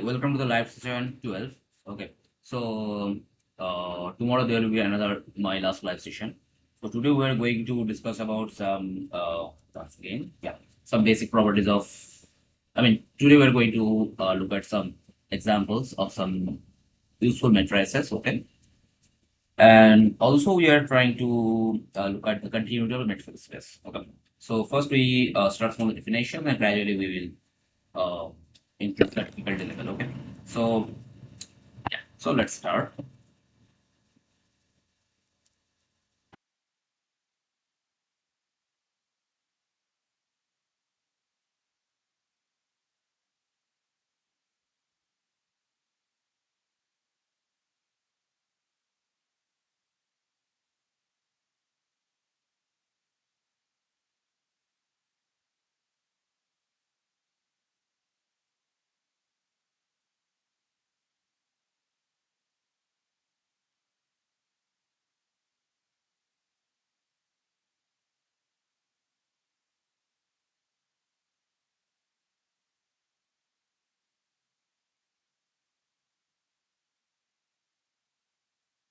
welcome to the live session 12. Okay, so tomorrow there will be another my last live session. So today we are going to discuss about some once again, some basic properties of. Today we are going to look at some examples of some useful matrices. Okay, and also we are trying to look at the continuity of metric space. Okay, so first we start from the definition, and gradually we will into the difficulty level. Okay, so so let's start.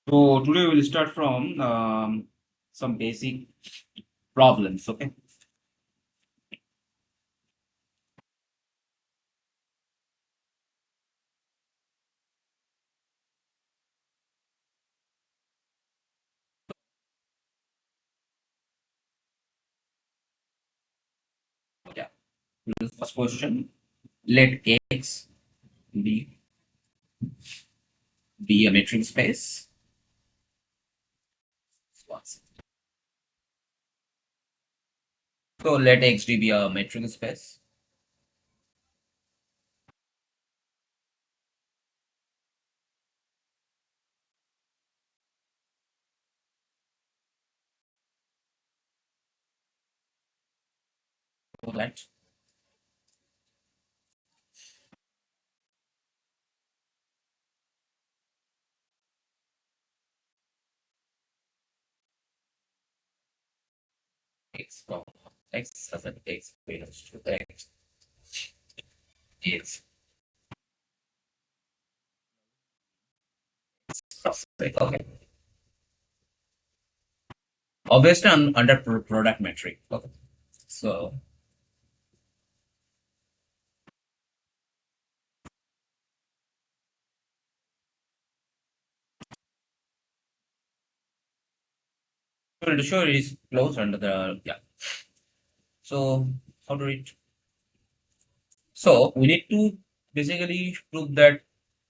So today we'll start from some basic problems. Okay. Yeah. The first question: let X be a metric space. So let XD be a metric space. So that X comma X as an X belongs to X is okay. Obviously under product metric. Okay. So to show it is closed under the So how to read? So we need to basically prove that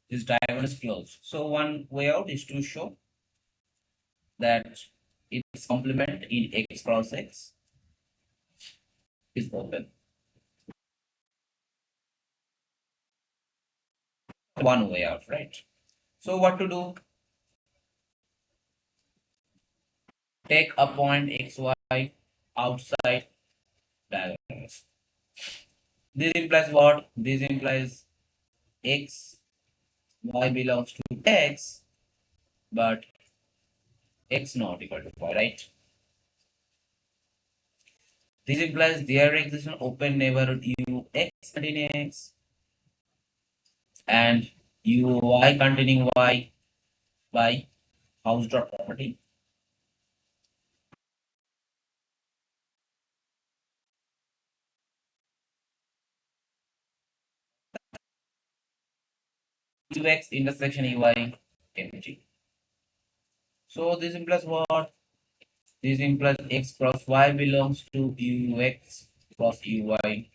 this diagonal is closed. So one way out is to show that its complement in X cross X is open. One way out, right? So what to do? Take a point XY outside diagonals. This implies what? This implies X, Y belongs to X, but X not equal to Y, right? This implies there exists an open neighborhood U X containing X and U Y containing Y by house dot property. UX intersection EY empty. So this implies what? This implies X cross Y belongs to UX cross UY,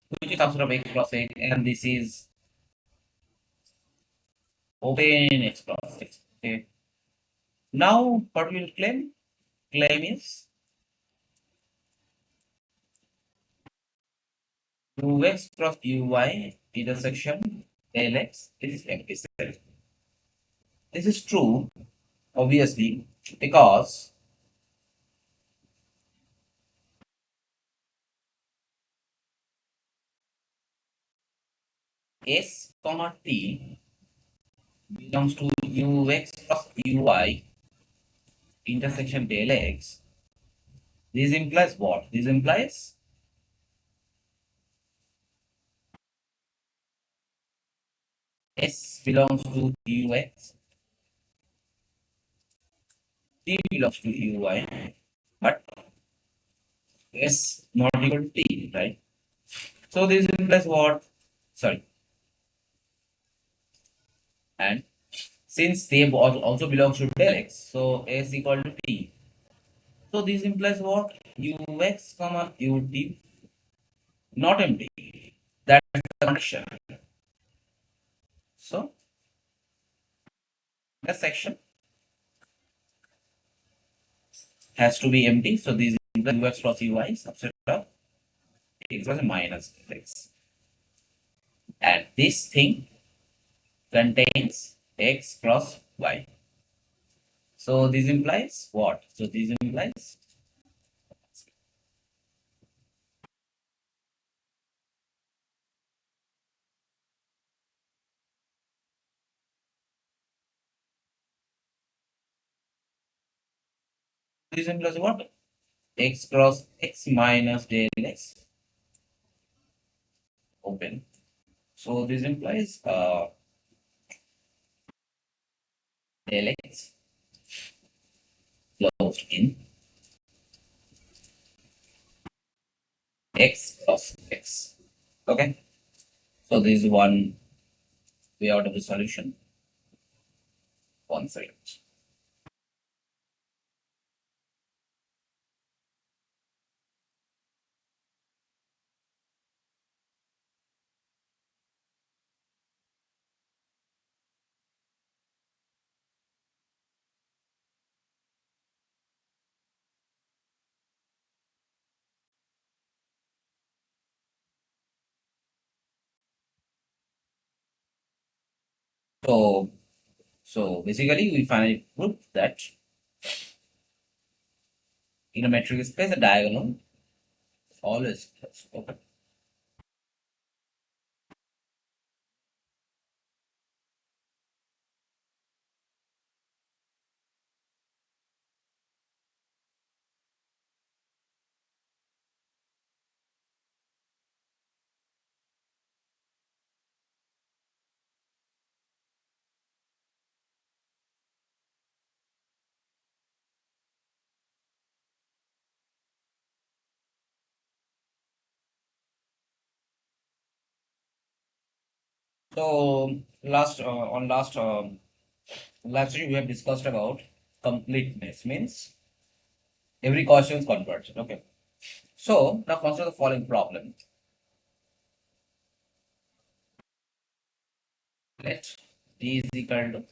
which is also of X cross X, and this is open X cross X. Okay. Now what we will claim? Claim is UX cross UY intersection LX is empty set. This is true, obviously, because S comma T belongs to UX plus UY intersection del X. This implies what? This implies S belongs to ux, T belongs to uy, but S not equal to T, right? So this implies what? Sorry, and since they also belongs to del x, so S equal to T. So this implies what? Ux comma ut not empty. That's the condition. So the section has to be empty. So this implies ux plus uy subset of x plus minus x. And this thing contains x plus y. So this implies what? So this implies what? X cross x minus del x open. So this implies del x closed in x cross x. Okay. So this is one way out of the solution. One second. So basically we finally proved that in a metric space a diagonal always open. So last session we have discussed about completeness means every question is convergent. Okay. So now consider the following problem. Let D is equal to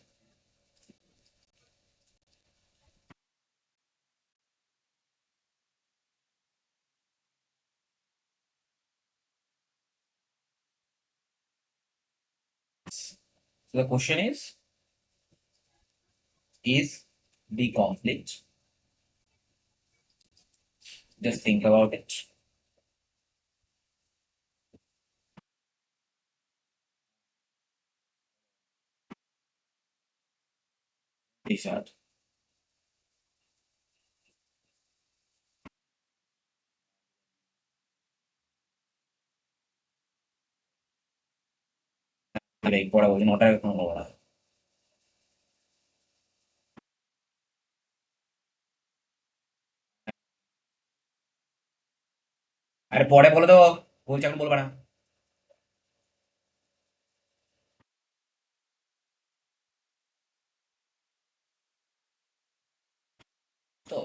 so the question is D complete? Just think about it. T-shirt. আরে পড়া বলি নটা এখন পড়া আরে পরে বলে তো বলছি এখন বলবা না so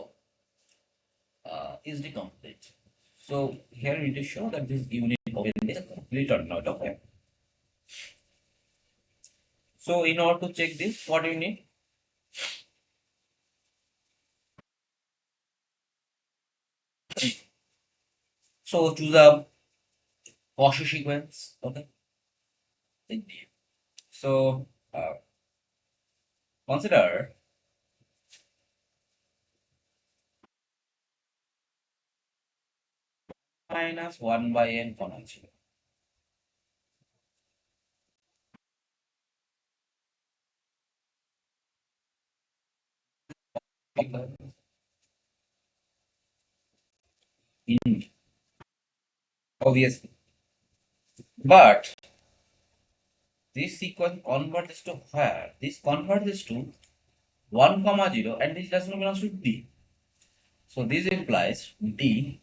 is the complete. So here we need to show that this unit open is complete or not. Okay. So in order to check this, what do you need? So choose a Cauchy sequence. Okay. So consider minus 1 by n exponential. In obviously, but this sequence converges to where? This converges to 1 comma 0 and this does not belong to D. So this implies D,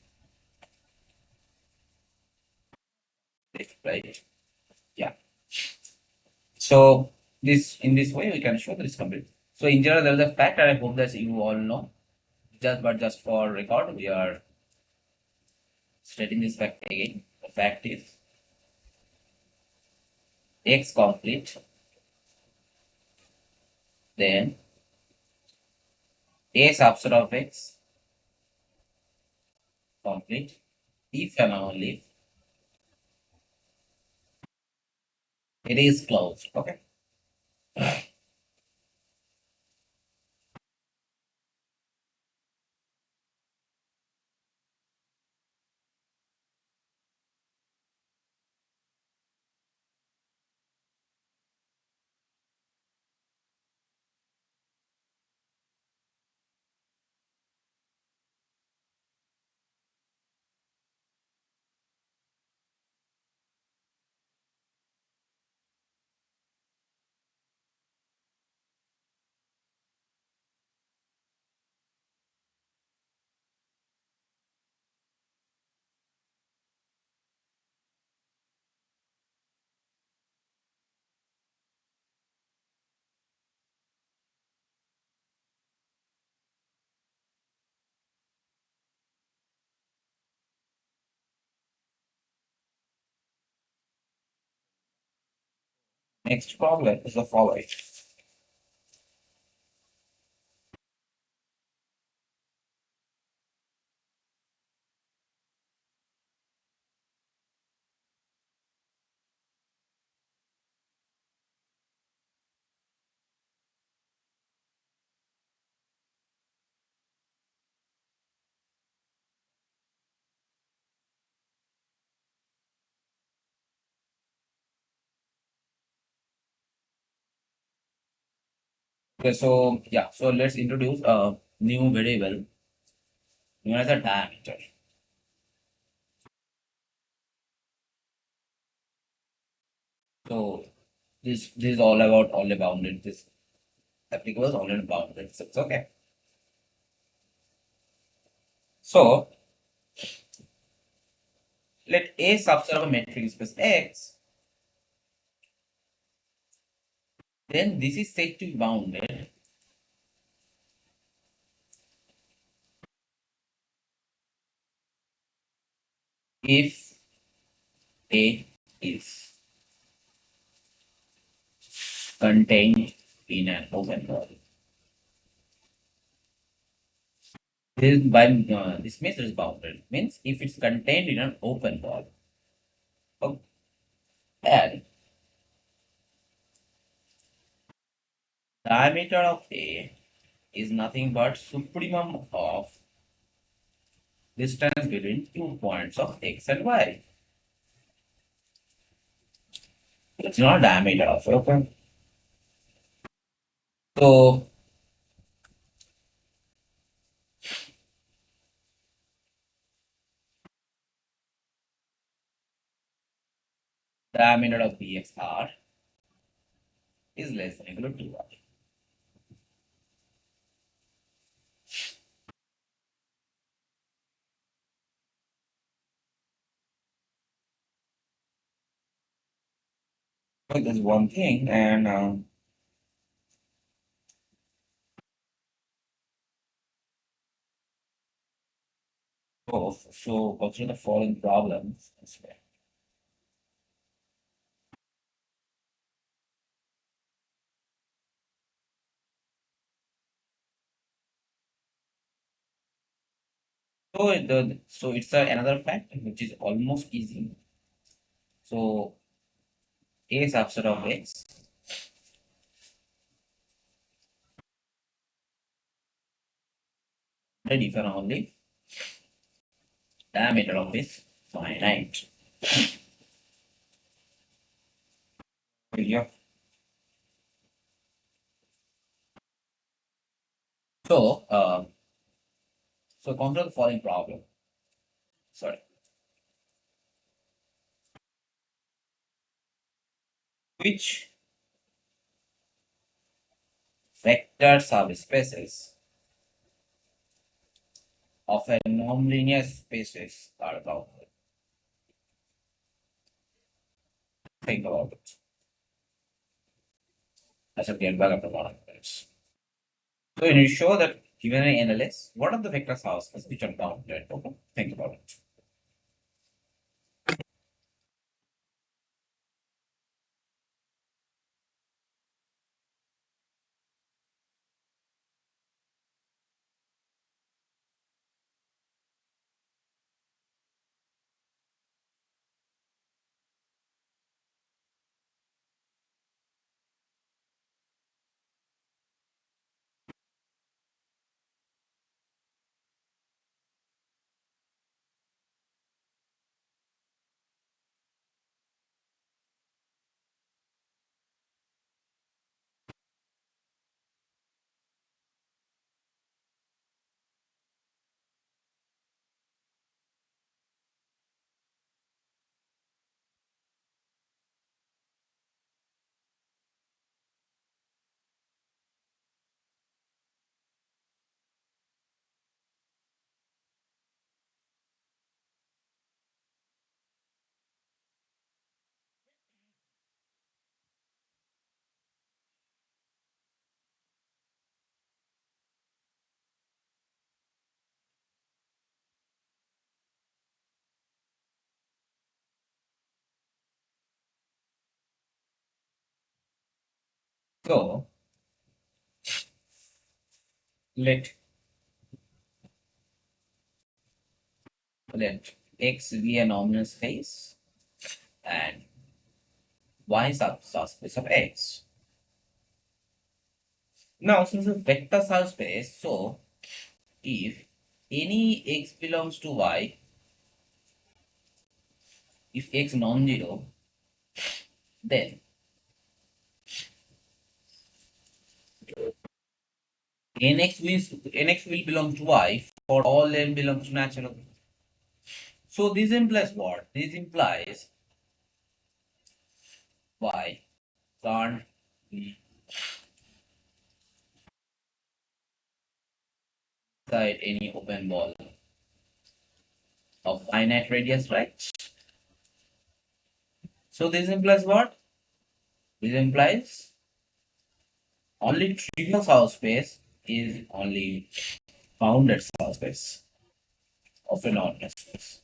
right? Yeah. So this in this way we can show that it's complete. So in general there is a fact and I hope that you all know. Just for record, we are stating this fact again. The fact is X complete, then A subset of X complete if and only it is closed. Okay. Next problem is the following. Okay, so yeah, so let's introduce a new variable known as a diameter. So this is all about only bounded. This applicable is only bounded. So it's okay. So let A subset of a metric space X, then this is said to be bounded if A is contained in an open ball. This means it is bounded. Means if it's contained in an open ball. Okay. And diameter of A is nothing but supremum of distance between 2 points of X and Y. It's not diameter of open. So diameter of BXR is less than equal to 2Y. So that's one thing, and so consider the following problems. So it's another fact which is almost easy. So A subset of X, then if and only diameter of is finite. Yeah. So so consider the following problem. Sorry. Which vector subspaces of a nonlinear spaces are bounded? Think about it. I should get back after 1 minute. So when you show that given an NLS, what are the vector subspaces which are bounded? Okay, think about it. So let let X be a nominal space and Y subspace of X. Now, since it's a vector subspace, so if any X belongs to Y, if X non-zero, then Nx will belong to Y for all n belongs to natural. So this implies what? This implies Y can't be inside any open ball of finite radius, right? So this implies what? This implies only trivial subspace is only bounded subspace of a non space.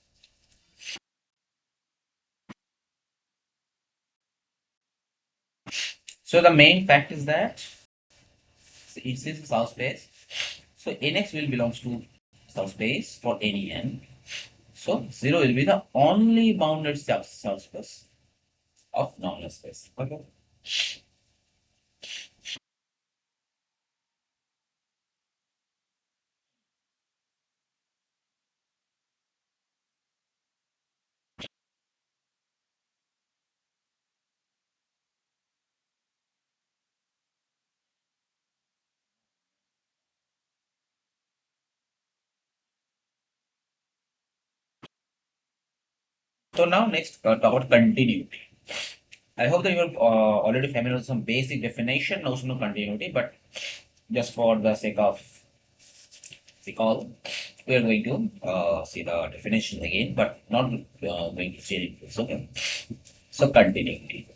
So the main fact is that it is a subspace. So Nx will belongs to subspace for any n. So 0 will be the only bounded subspace of non space. Okay. So now next talk about continuity. I hope that you are already familiar with some basic definition, notion of continuity, but just for the sake of recall, we are going to see the definition again, but not going to see it. Okay. So continuity.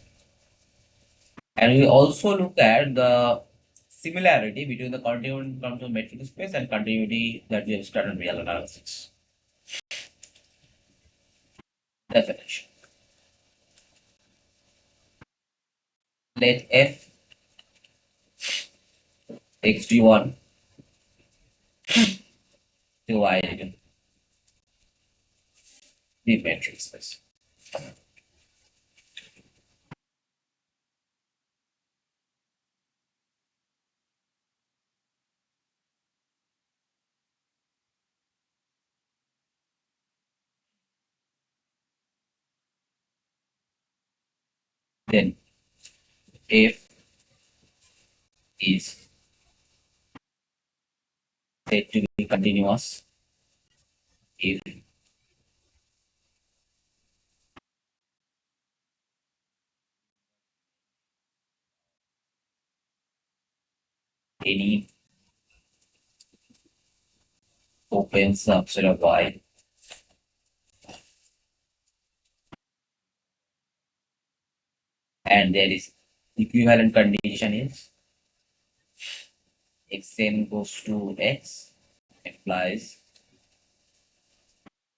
And we also look at the similarity between the continuity in terms of metric space and continuity that we have studied in real analysis. Definition. Let f xt1 divided the metric space. Then f is said to be continuous if any open subset of Y, and there is equivalent condition is xn goes to x implies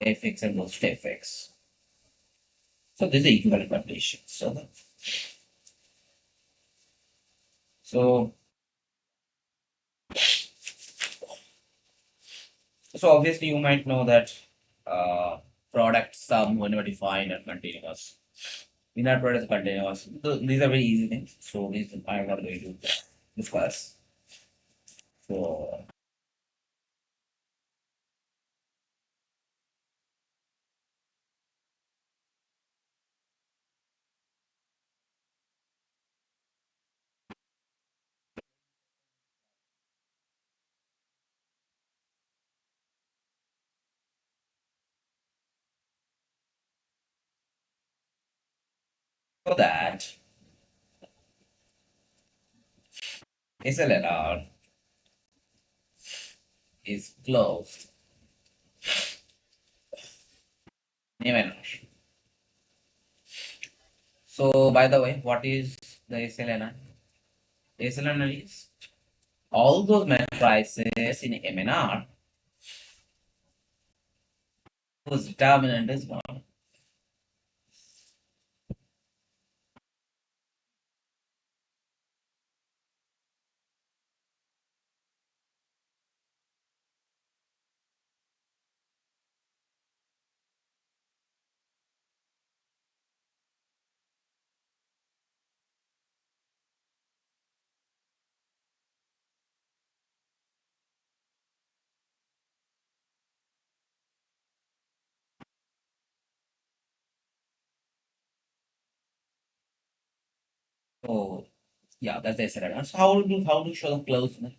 fxn goes to fx. So this is the equivalent condition. So so obviously you might know that product sum whenever defined are continuous. Inner product is continuous. So these are very easy things. So these I'm not going to discuss. So for that, SLNR is closed. Name and rush. So by the way, what is the SLNR? SLNR is all those matrices in MNR whose determinant is 1. So yeah, that's the SLNR. So how do you show the closeness?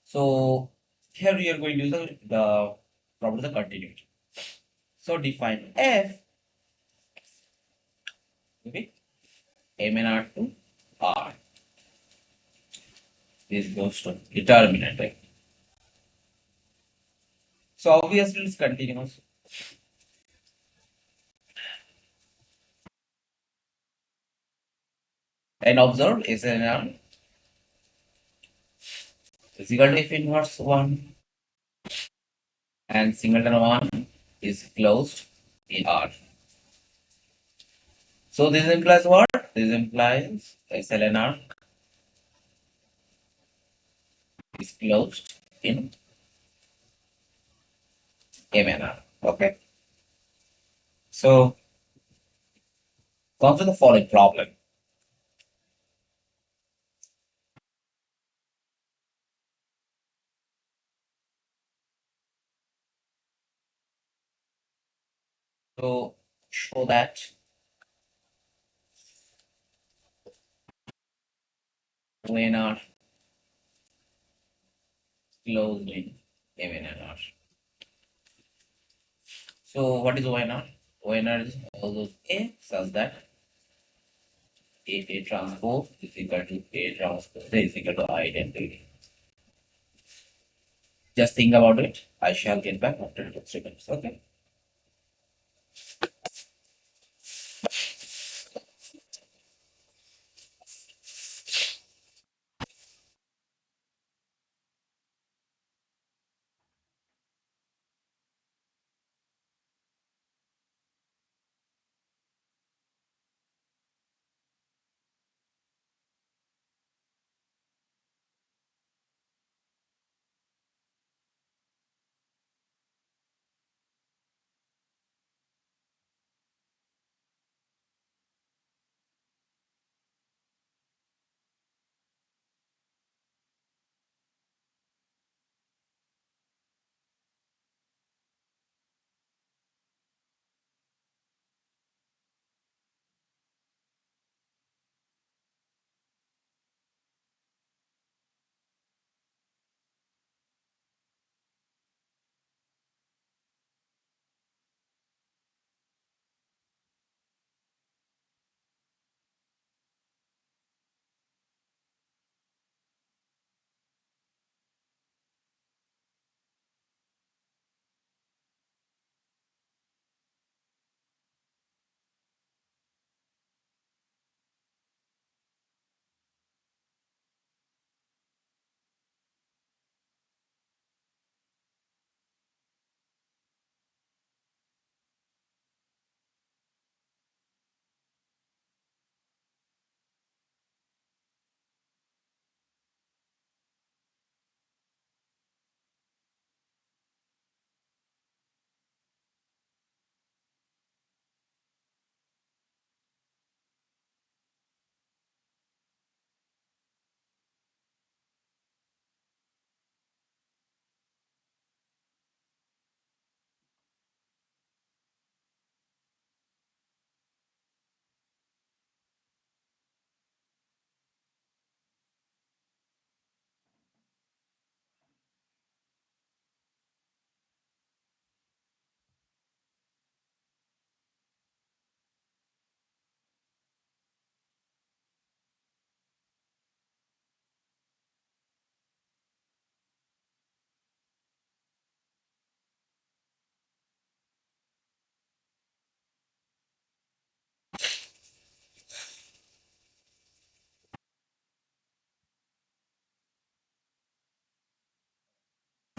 So here we are going to use the property of continuity. So define F with MNR to R. This goes to determinant, right? So obviously it's continuous. And observe SNR is equal to F inverse 1 and singleton 1 is closed in R. So this implies what? This implies SLNR is closed in MNR. Okay. So comes to the following problem. So show that ONR closed in MNR. So what is ONR? ONR is all those A such that A transpose is equal to A transpose is equal to identity. Just think about it. I shall get back after 2 3 minutes. Okay.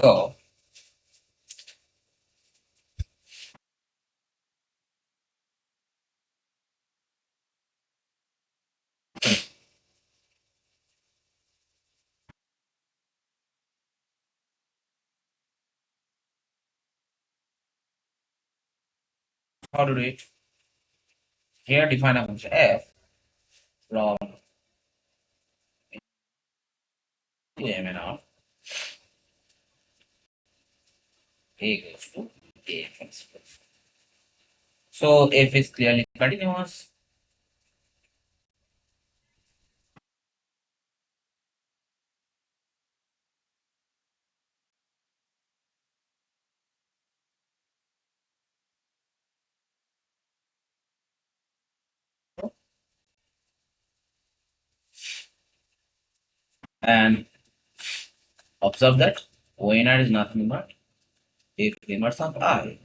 So how to do it? Here define a function f from to m and r. A goes to a x. So f is clearly continuous. And observe that ONR is nothing but if inverse of I.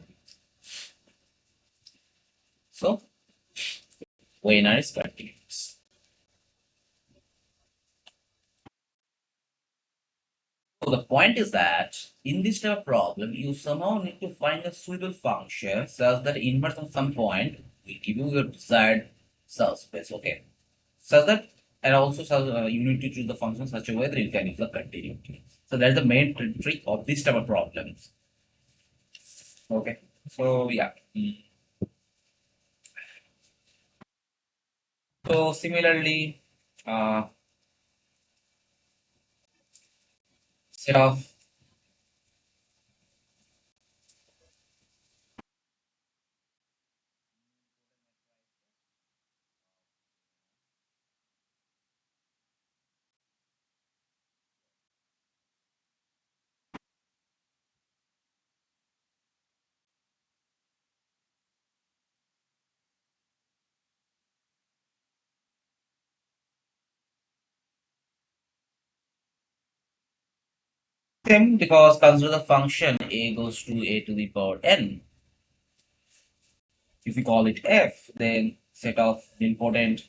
So ONR is continuous. So the point is that in this type of problem, you somehow need to find a suitable function such that inverse of some point will give you your desired subspace. Okay. Such that and also you need to choose the function such a way that you can use the continuity. So that's the main trick of this type of problems. Okay. So yeah. So similarly, set of same because consider the function a goes to a to the power n. If we call it f, then set of important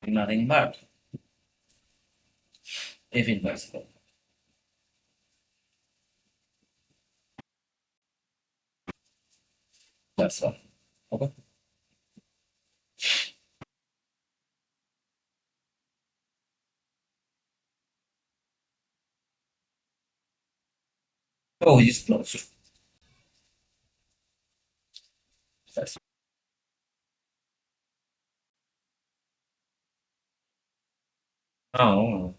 nothing but f inversible. That's all. Okay. So it is closed. That's now.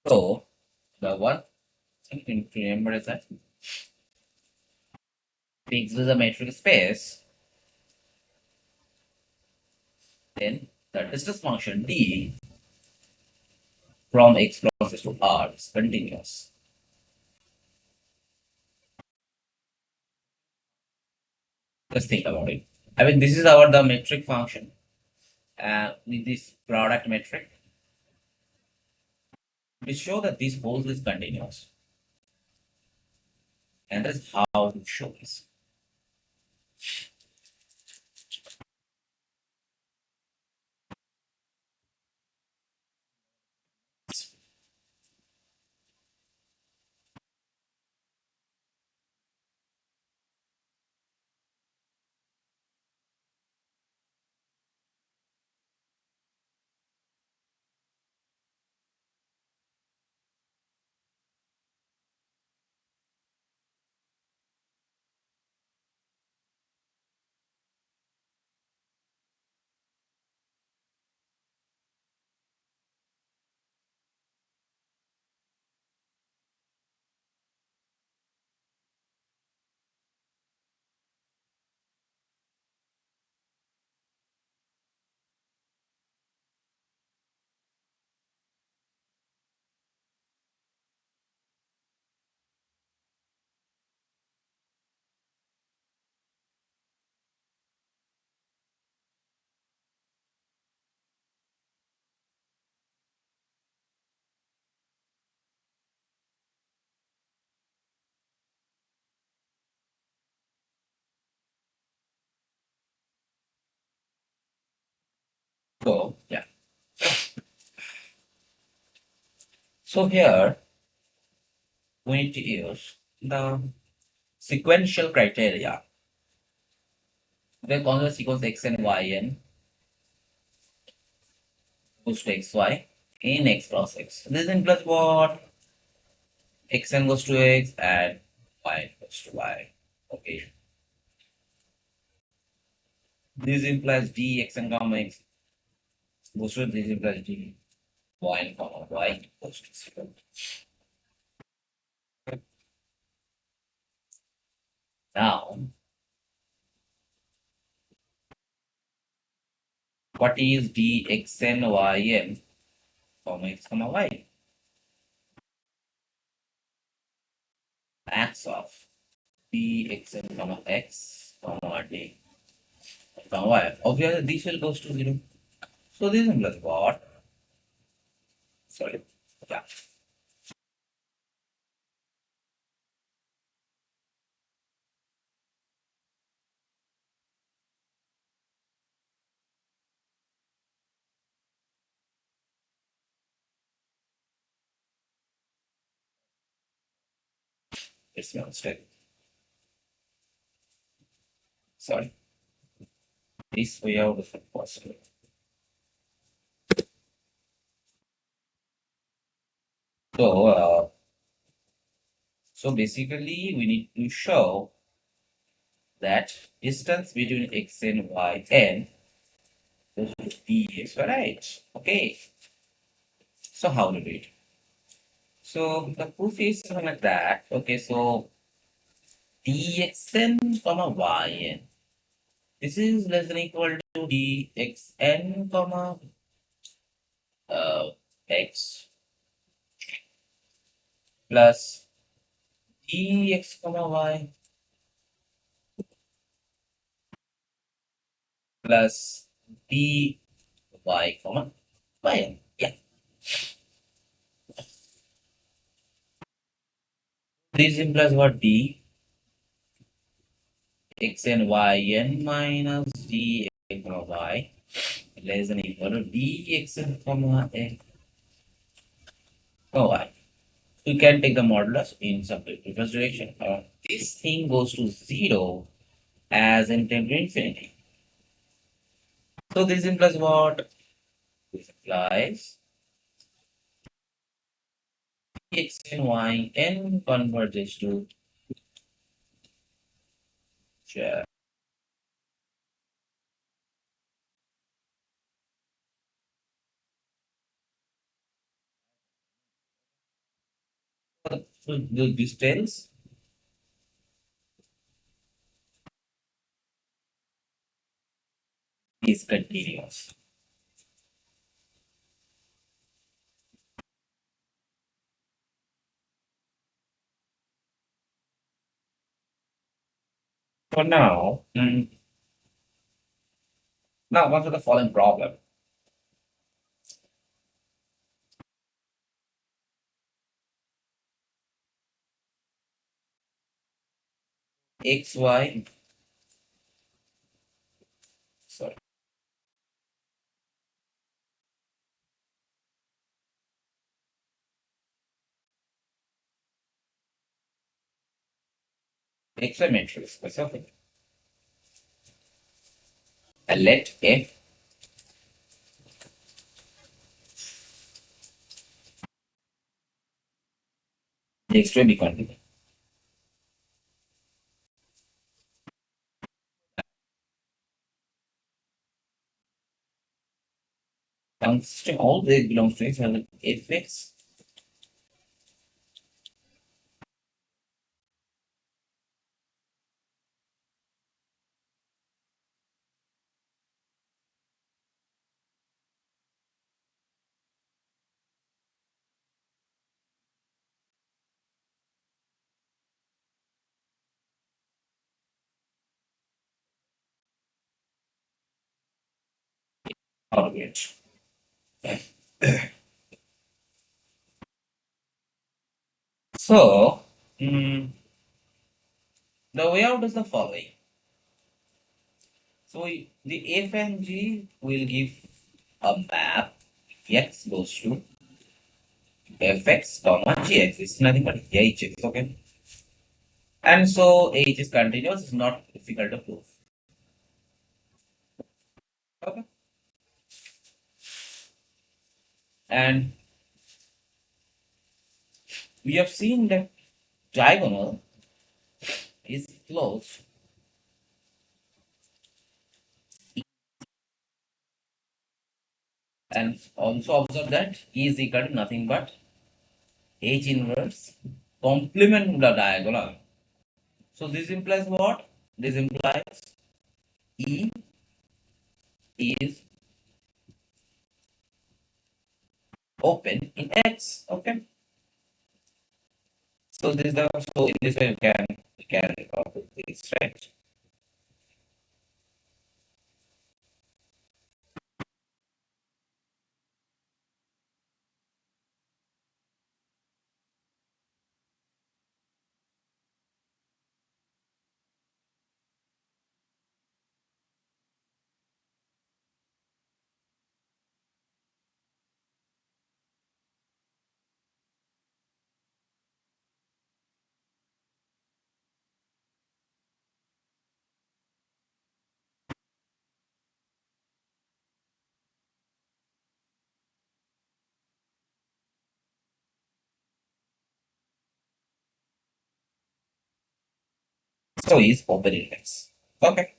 So the one thing you need to remember is that if X is a metric space, then the distance function d from x crosses to r is continuous. Just think about it. I mean, this is our the metric function with this product metric. We show that this whole is continuous, and that's how we show this. So yeah. So here we need to use the sequential criteria. We consider sequence x and y n goes to xy in x plus x. This implies what? Xn goes to x and y goes to y. Okay. This implies dxn comma x goes to this implies d y comma y goes to 0. Now, what is dxn yn comma x comma y? Max of dxn comma x comma d comma y. Obviously, this will goes to 0. So this implies what? Sorry. Yeah. It's my mistake. Sorry. This way out is possible. So, so basically, we need to show that distance between x and y n is dx, right? Okay. So how to do it? So the proof is something like that. Okay, so dxn comma yn. This is less than equal to dxn comma x plus dx comma y plus dy comma yn. Yeah. This implies what? D x and y n minus d x comma y less than equal to dx comma x comma y. We can take the modulus in some reverse direction. This thing goes to 0 as in 10 to infinity. So this implies what? This implies x and y n converges to share. So this tells is continuous. So now, now answer the following problem. xy, sorry, xy matrix, or something. And let f x to be continuous. Consisting always belongs to x and fx. Out of it. So, the way out is the following. So the f and g will give a map x goes to fx comma gx. It's nothing but hx, okay? And so h is continuous, it's not difficult to prove. Okay. And we have seen that diagonal is closed, and also observe that E is equal to nothing but H inverse complement the diagonal. So this implies what? This implies E is open in X. Okay. So this is the so in this way we can put this right. So E is open in X. Okay.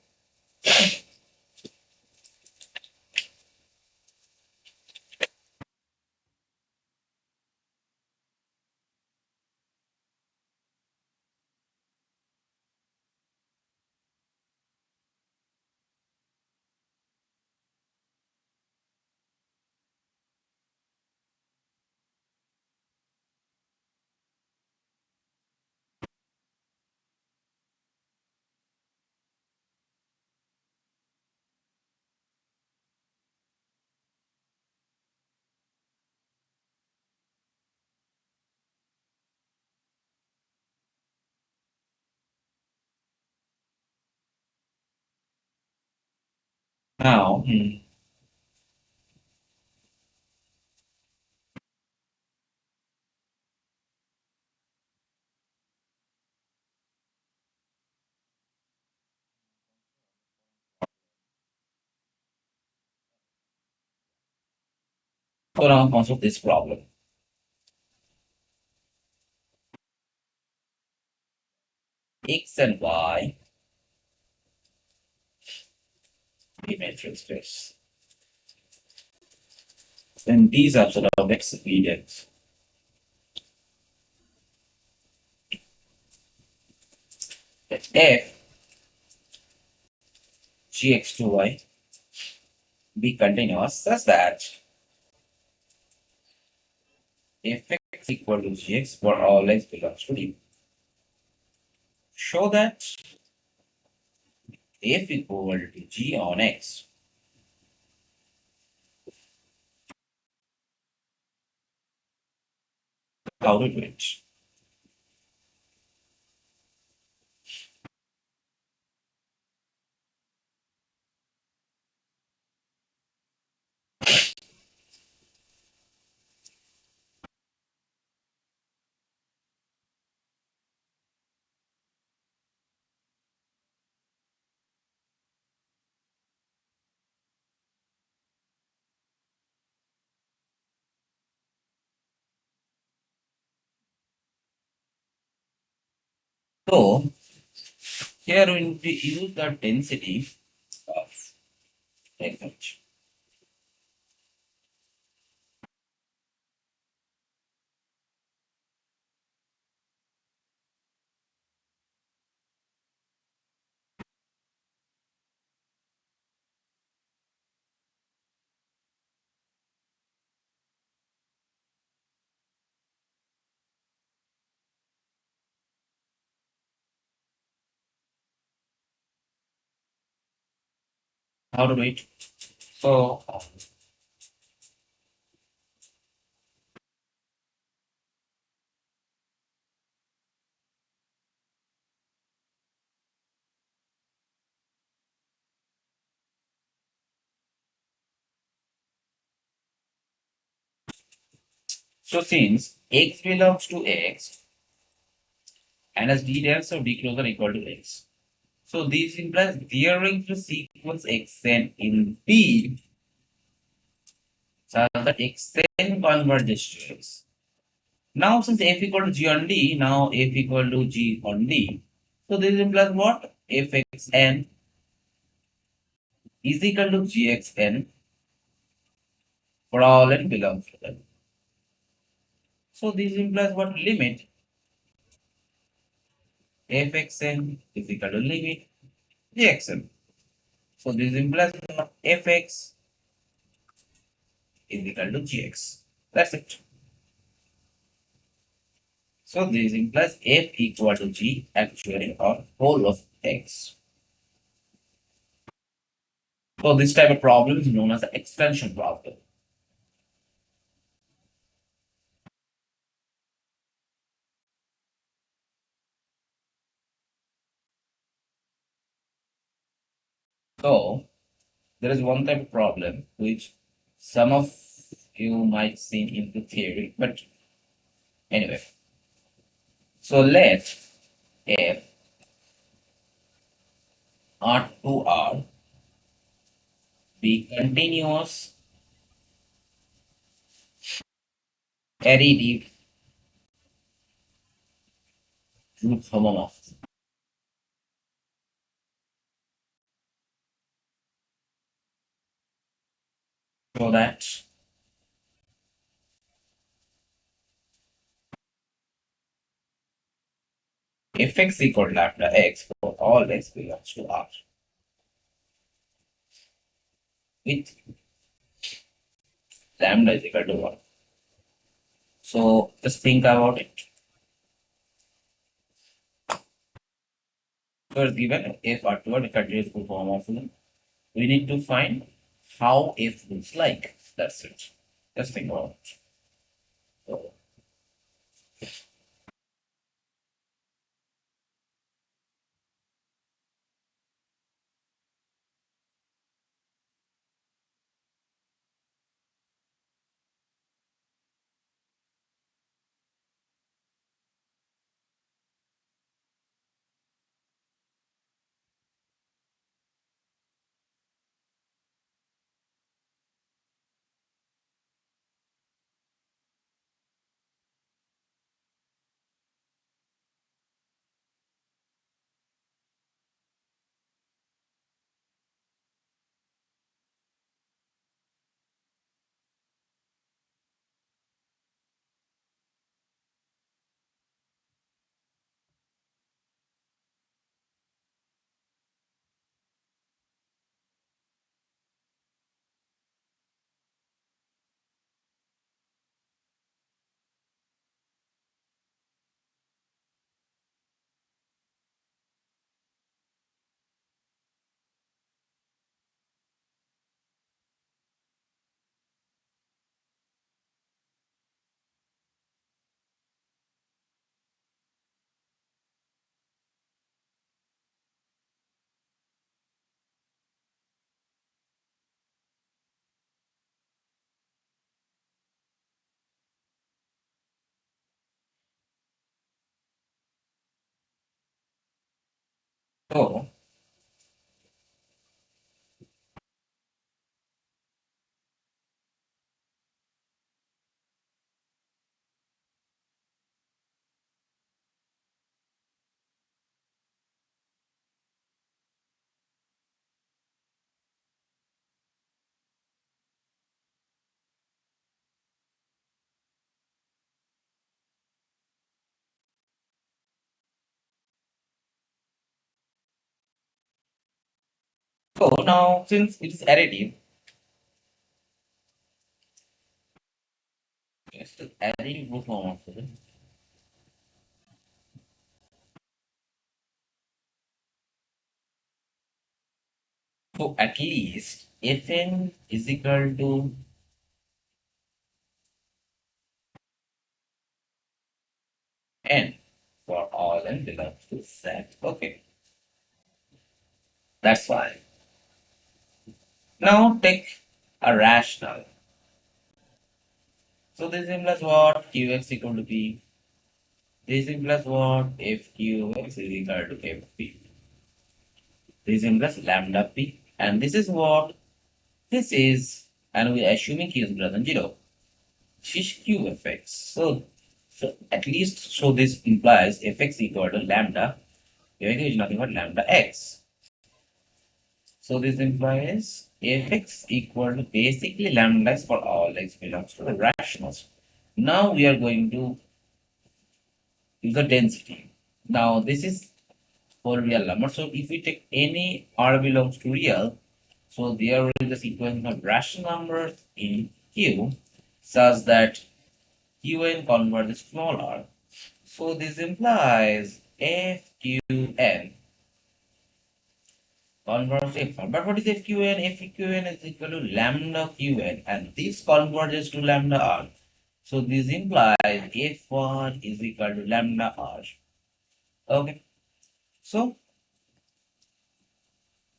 Now so now comes with this problem. X and Y metric space. Then these are sort of X obedience. If gx to y be continuous such that if x equal to gx for all x belongs to D. Show that f equal to g on x. How to do it? So here we use the density of fh. How to do it? So So since x belongs to x and as d delta of d closer equal to x. So this implies during the sequence xn in B such that xn converges to x. Now since f equal to g on d, now f equal to g on d. So this implies what? Fxn is equal to gxn for all n belongs to them. So this implies what? Limit fxn is equal to limit gxn. So this implies what? Fx is equal to gx. That's it. So this implies f equal to g actually or whole of x. So this type of problem is known as the extension problem. So there is one type of problem which some of you might see in the theory, but anyway. So let f R to R be continuous additive group homomorphism. So that if x equal to lambda x for all x belongs to R with lambda is equal to 1. So just think about it. So given if R to a continuous group homomorphism, we need to find how f looks like. That's it. Just think about it. So, so, so now since it is additive, yes, the additive group homomorphism. So at least Fn is equal to n for all n belongs to Z. Okay, that's fine. Now take a rational. So this implies what? Qx equal to P. This implies what? If Qx is equal to Fp. This implies lambda P. And this is what? This is, and we are assuming Q is greater than 0. This is Qfx. So at least, so this implies Fx equal to lambda. Fx is nothing but lambda x. So this implies Fx equal to basically lambda x for all x belongs to the rationals. Now we are going to use the density. Now this is for real number. So if we take any r belongs to real, so there will be the sequence of rational numbers in Q such that Qn converges to small r. So this implies Fqn converges to F1. But what is Fqn? Fqn is equal to lambda Qn, and this converges to lambda r. So this implies F1 is equal to lambda r. Okay. So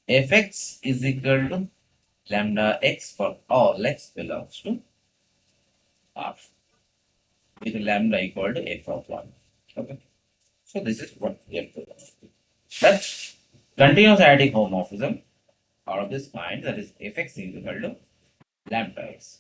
Fx is equal to lambda x for all x belongs to r with lambda equal to f of 1. Okay. So this is what we have to do. But continuous additive homomorphism are of this kind, that is fx is equal to lambda x.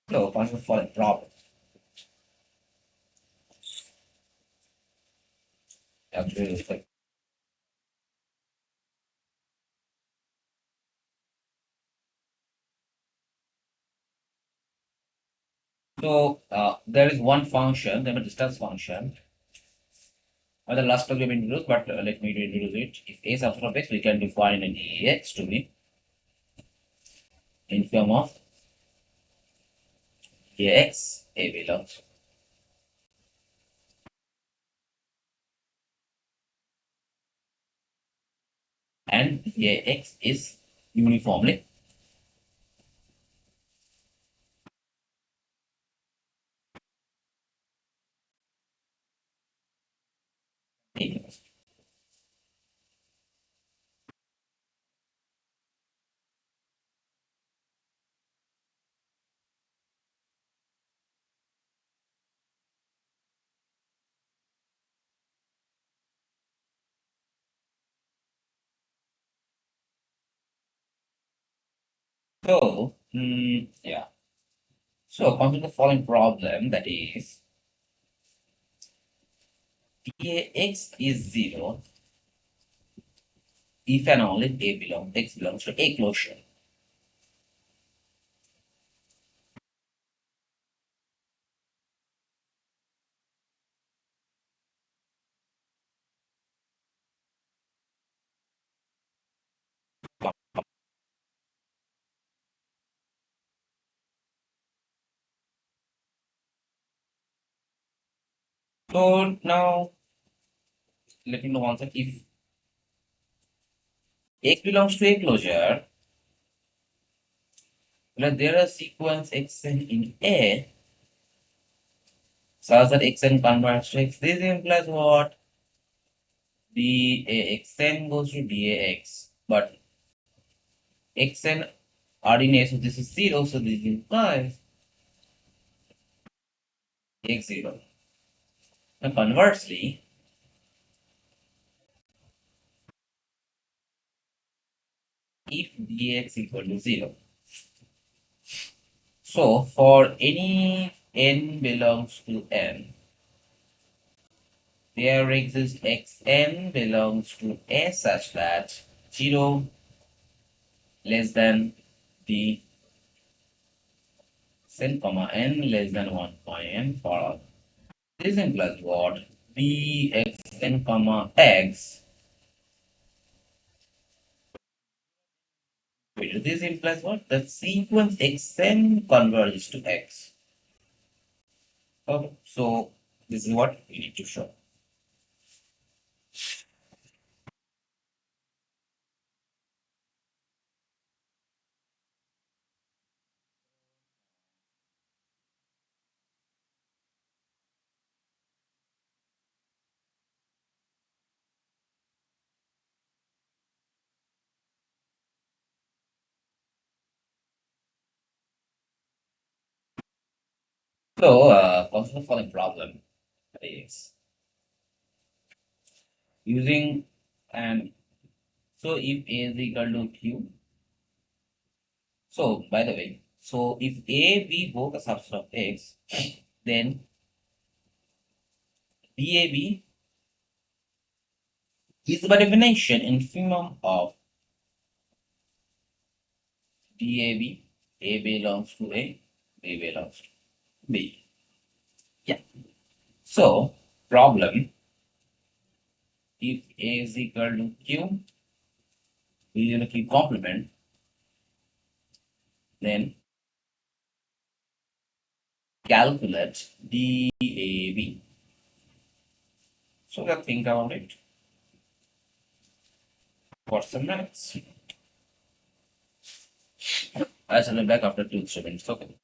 So function for a problem. Actually, so there is one function, the distance function. The last time we have introduced, but let me introduce it. If a subset of x, we can define an ax to be in form of ax a belongs and ax is uniformly So, yeah. So, consider the following problem, that is dAx is 0 if and only x belongs to a closure. So now let me know once if x belongs to a closure, let there are sequence xn in A such that xn converts to x. This implies what? Xn goes to dAx, but xn are in A, so this is 0, so this implies x0. Now conversely, if dx equal to 0, so for any n belongs to n, there exists xn belongs to A such that 0 less than the xn comma n less than 1 point n for all. This implies what? Bxn comma x. This implies what? The sequence xn converges to x. Okay, so this is what we need to show. So, consider the following problem, that is using and so if A is equal to Q. So, by the way, so if A, B both a subset of X, then BAB is by definition infimum of DAB. A belongs to A, B belongs to B. Yeah. So, problem, if A is equal to Q, B is a Q complement, then calculate DAB. So, let's think about it for some minutes. I'll send it back after 2 3 minutes. Okay.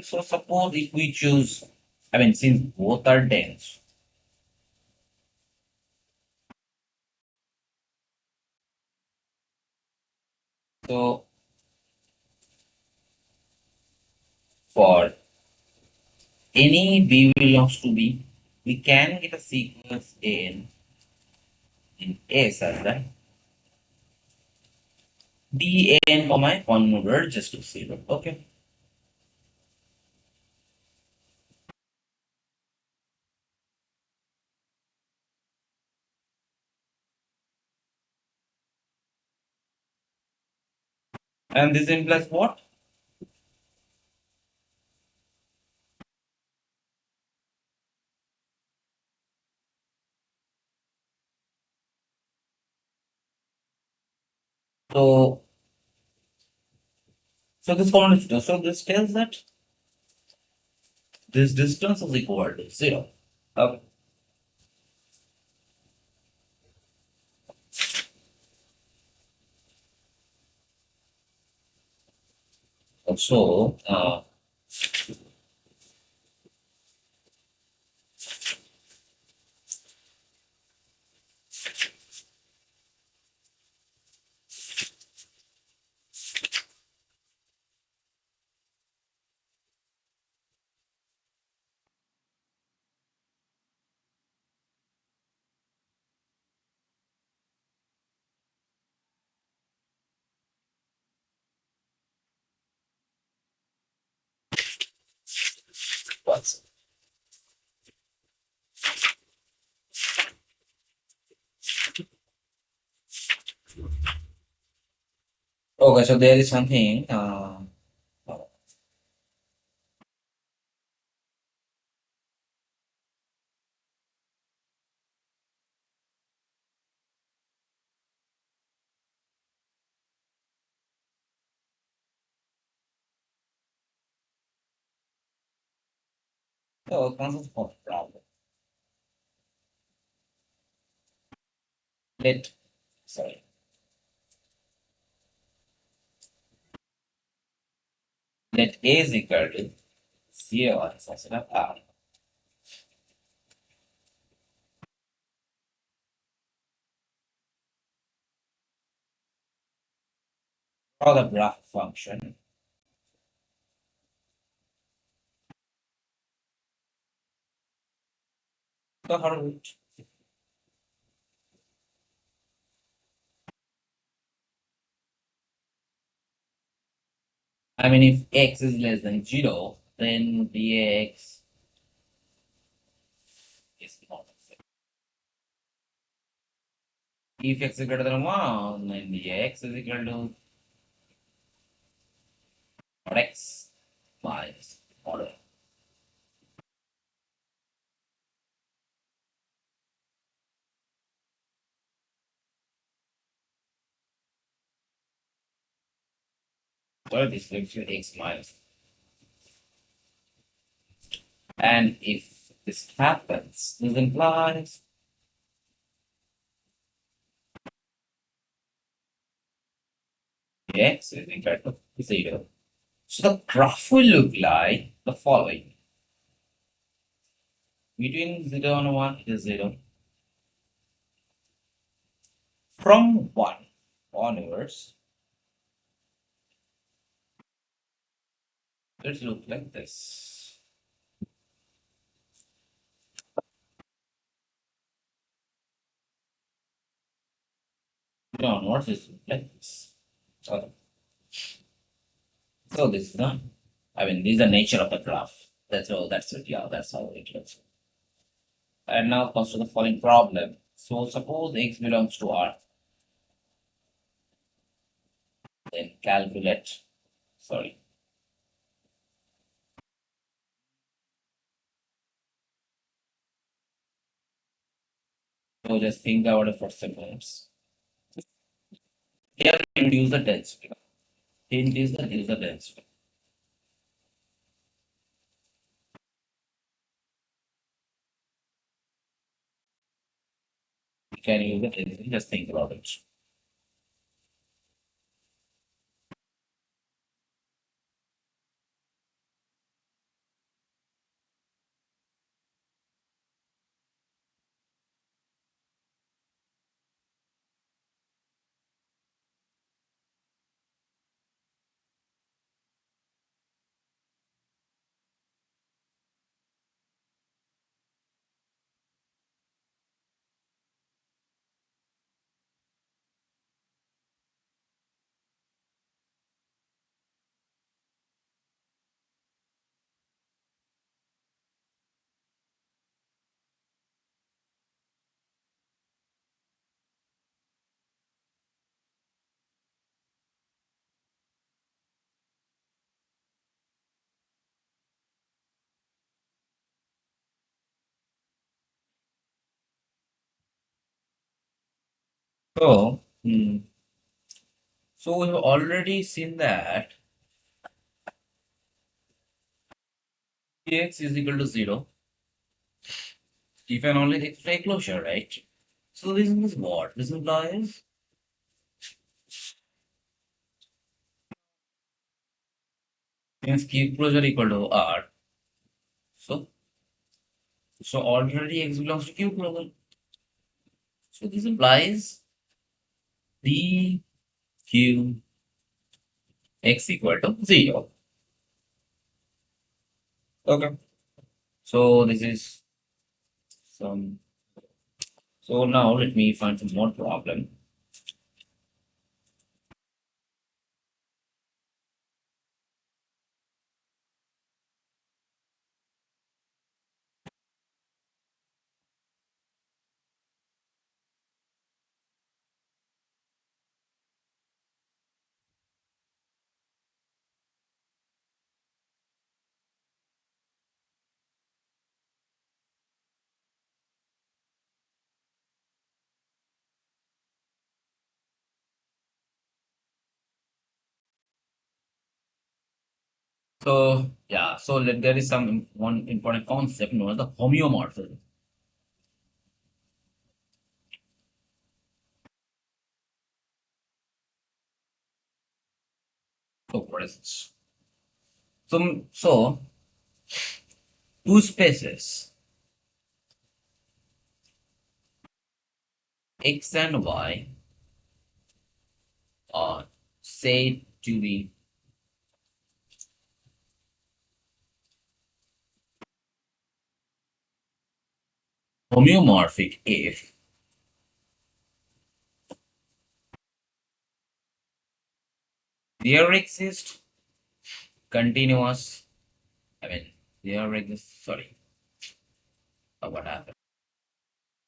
So suppose if we choose, since both are dense, so for any B belongs to B, we can get a sequence in A such that D n comma 1 over just to 0. Okay. And this implies what? So so this tells that this distance is equal to 0. Okay. So what's okay? So there is something. So concept of problem. Let sorry. Let A is equal to 0 such that R. Draw the graph function. So how do we if x is less than 0, then dx is not zero. If x is greater than 1, then dx is equal to mod x minus mod. So this gives you x minus. And if this happens, this implies x is equal to 0. So the graph will look like the following. Between 0 and 1, it is 0. From 1 onwards, it look like this. 0 onwards is like this. Okay. So this is done. This is the nature of the graph. That's all. That's it. Yeah, that's how it looks. And now comes to the following problem. So suppose x belongs to R. Then calculate. Sorry. So just think about it for seconds. Here we use the density. Hint is the use the density. You can use the density. Just think about it. So, so we've already seen that x is equal to 0 if and only x is a closure, right? So this means what? This implies since Q closure equal to R. So already x belongs to Q closure. So this implies D Q x equal to 0. Okay. So this is some. So now let me find some more problem. So yeah, so there is one important concept known as the homeomorphism. So what is this? So two spaces x and y are said to be homeomorphic if there exists continuous. I mean, there exists. Sorry, what happened?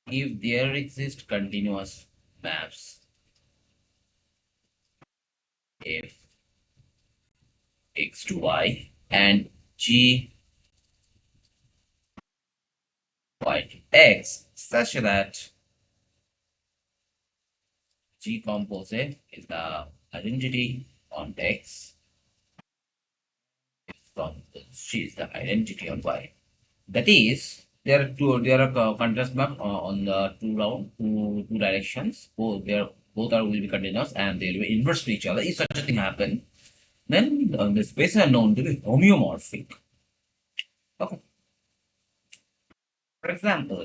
If there exist continuous maps, if x to y and g y to x, such that G composite is the identity on X from G is the identity on Y. That is, there are contrast map on the two directions. Both are will be continuous and they will be inverse to each other. If such a thing happen, then the spaces are known to be homeomorphic. Okay. For example,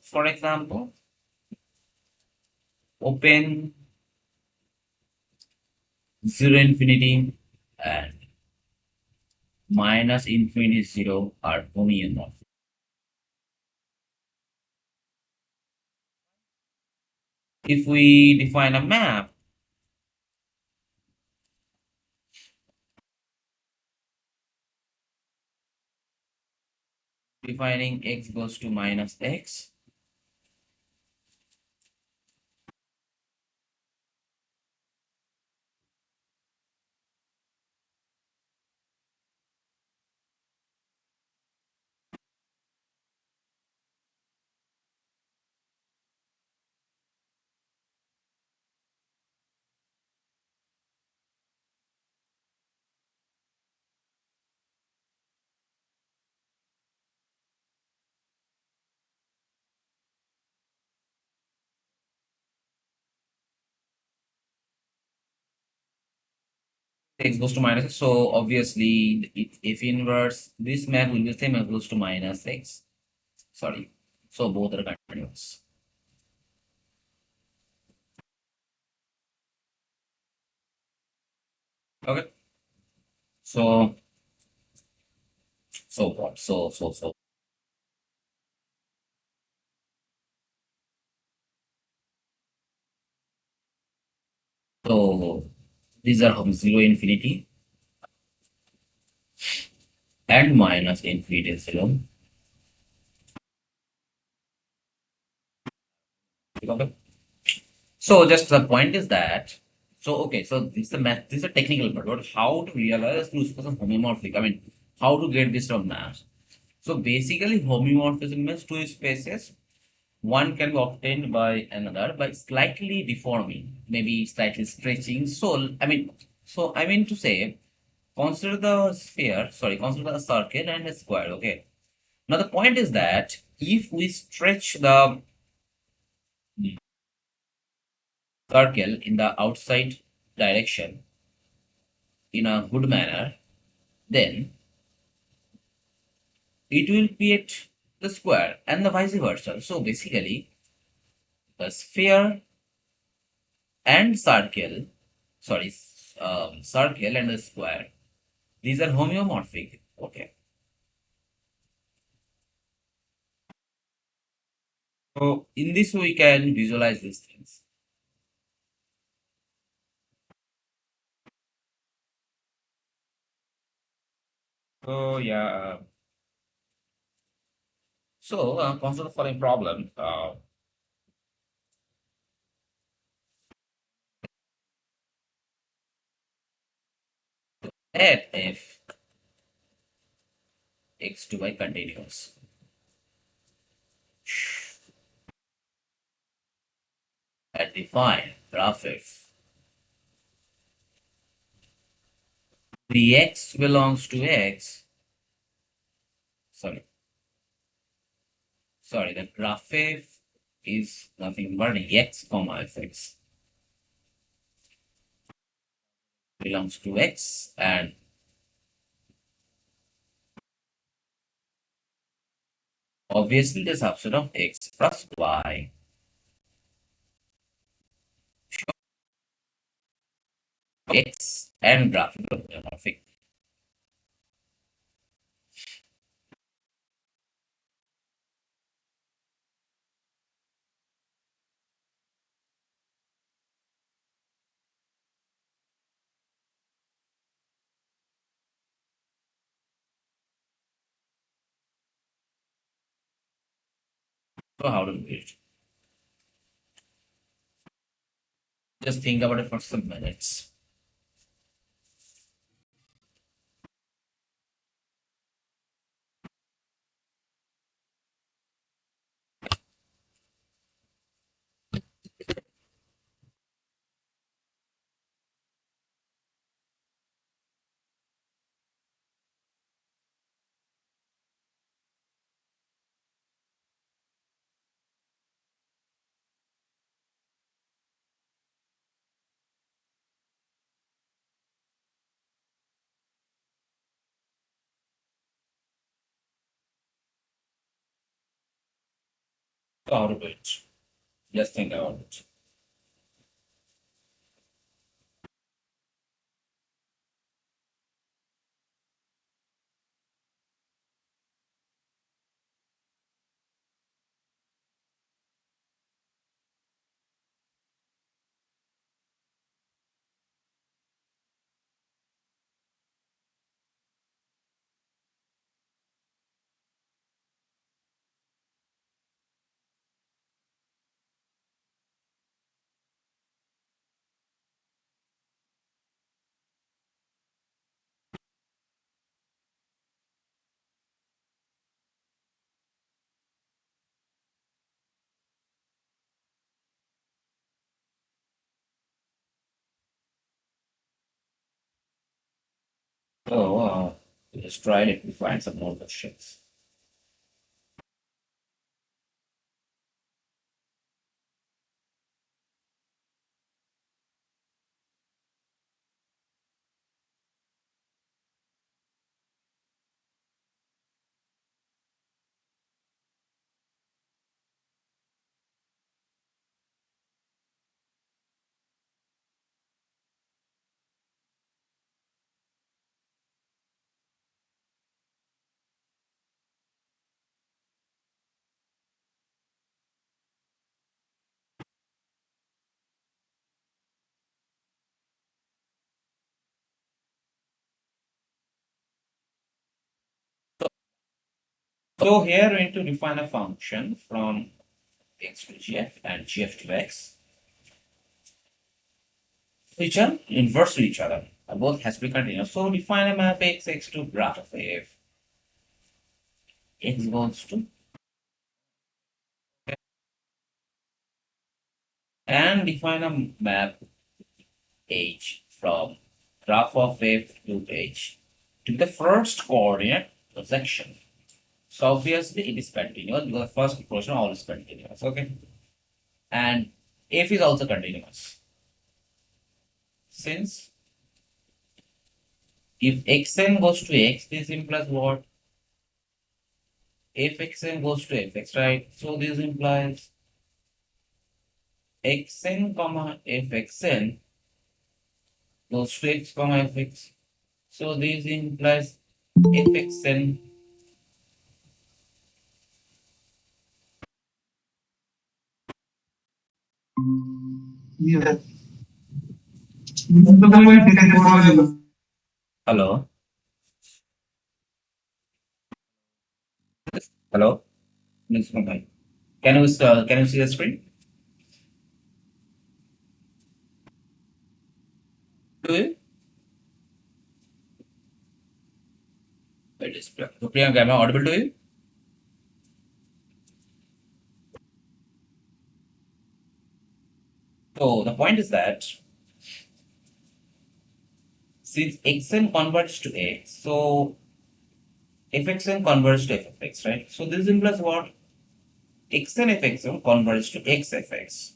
for example, open 0 infinity and minus infinity 0 are homeomorphic. If we define a map defining x goes to minus x, x goes to minus x. So obviously, if inverse, this map will be the same as goes to minus x. Sorry. So both are continuous. Okay. So what? So these are from 0 infinity and minus infinity 0. Okay. So just the point is that okay, so this is the math, this is a technical part, but how to realize two spaces are homomorphic? I mean, how to get this from math? So basically, homeomorphism means two spaces one can be obtained by another by slightly deforming, maybe slightly stretching. I mean to say, consider the sphere, sorry, consider a circle and a square. Okay. Now the point is that if we stretch the circle in the outside direction in a good manner, then it will create the square and the vice versa. So basically, the sphere and circle, sorry, circle and the square, these are homeomorphic. Okay. So in this way, we can visualize these things. So yeah. So consider the following problem. Let if x to y continuous. At define graph f. The x belongs to x. Sorry, the graph f is nothing but x comma fx belongs to x, and obviously the subset of x plus y. X and graphical homeomorphic. So how to do it? Just think about it for some minutes. So how to do it? Just think about it. So let's try it to find some more questions. So here we need to define a function from x to gf and gf to x, which are inverse to each other. Both has to be continuous. So define a map x to graph of f. X goes to and define a map H from graph of F to H to the first coordinate section. So obviously it is continuous because the first equation always continuous. Okay. And F is also continuous. Since if xn goes to x, this implies what? If xn goes to fx, right? So this implies xn comma fxn goes to x comma fx. So this implies fxn hello. Hello. Miss Mumbai. Can you see the screen? Do you? Wait, is Priyanka, am I audible to you? So the point is that since xn converts to x, so fxn converts to ffx, right? So this implies what? Xn fxn converts to xfx.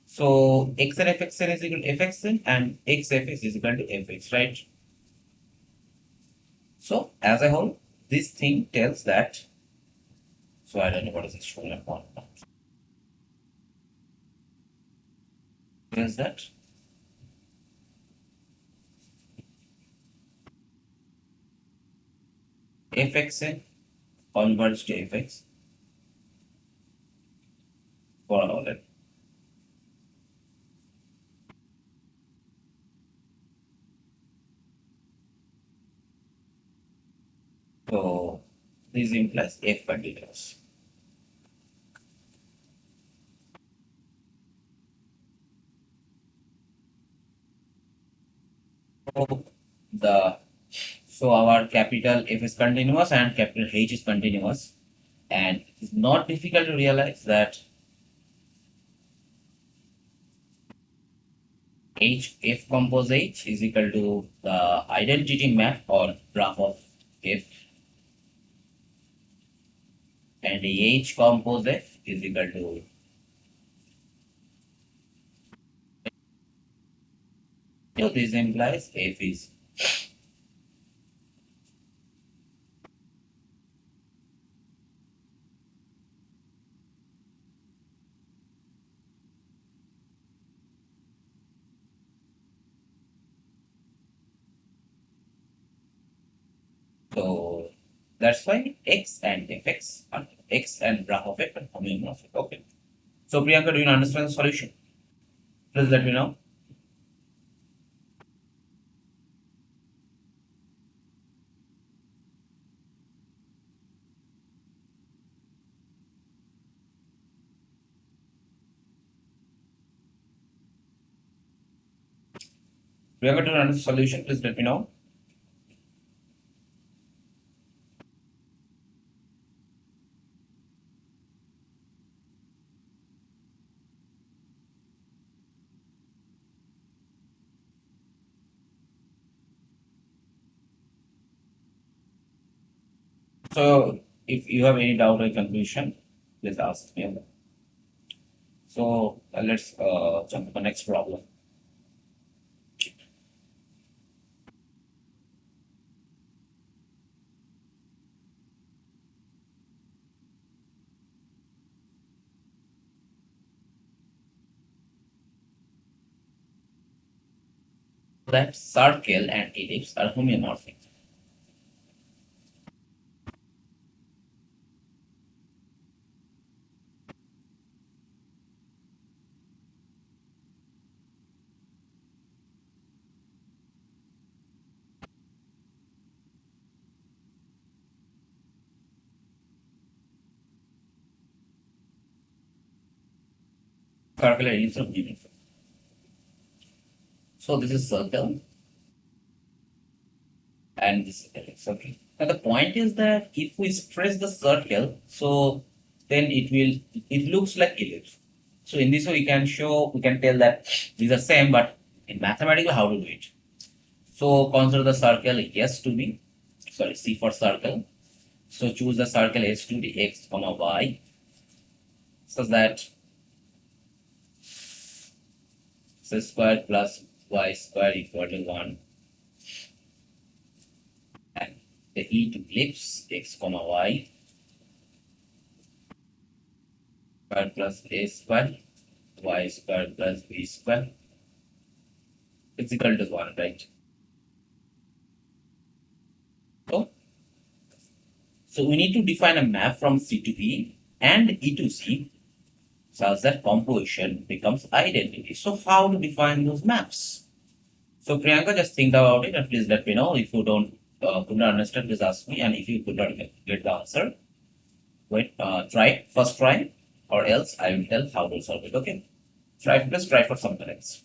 So xn fxn is equal to fxn and xfx is equal to fx, right? So as a whole, this thing tells that. So I don't know what is it showing upon. Tells that fxn converts to fx for all that. So this implies f continuous. The so our capital F is continuous and capital H is continuous, and it's not difficult to realize that H F compose H is equal to the identity map or graph of F, and H compose F is equal to so this implies F is so that's why X and Fx are X and graph of F are homeomorphic. Okay. So Priyanka, do you understand the solution? Please let me know. Priyanka, do you understand the solution? Please let me know. So if you have any doubt or confusion, please ask me. So let's jump to the next problem. That circle and ellipse are homeomorphic. Circle and ellipse are homeomorphic. So this is circle and this is ellipse. Okay. Now the point is that if we stress the circle, so then it looks like ellipse. So in this way, we can tell that these are same, but in mathematical, how to do it? So consider the circle S to be, sorry, C for circle. So choose the circle S to be x comma y, such that x squared plus y squared equal to 1. And the E to ellipse x comma y squared plus a squared y squared plus b squared is equal to 1, right? So, we need to define a map from C to E and E to C such that composition becomes identity. So how to define those maps? So Priyanka, just think about it and please let me know. If you don't could not understand, please ask me, and if you could not get the answer, wait, try first try, or else I will tell how to solve it. Okay, try for some minutes.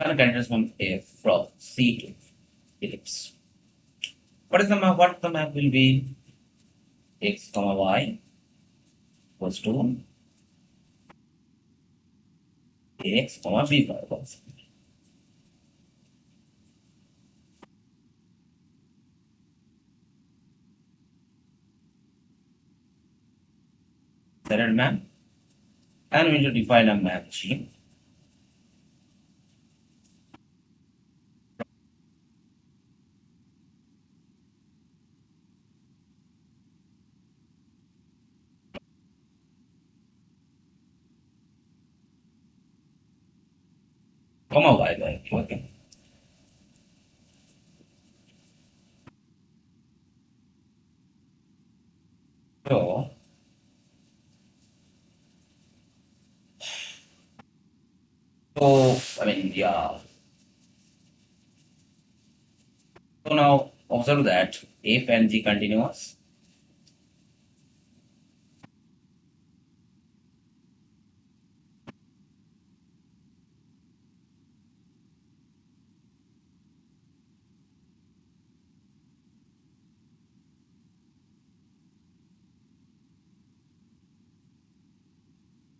And continuous from A from C to ellipse. What is the map? What the map will be? X comma y equals to x comma b equals. Third map, and we need to define a map G. Comma y by okay. So, I mean, yeah. So now observe that f and g continuous.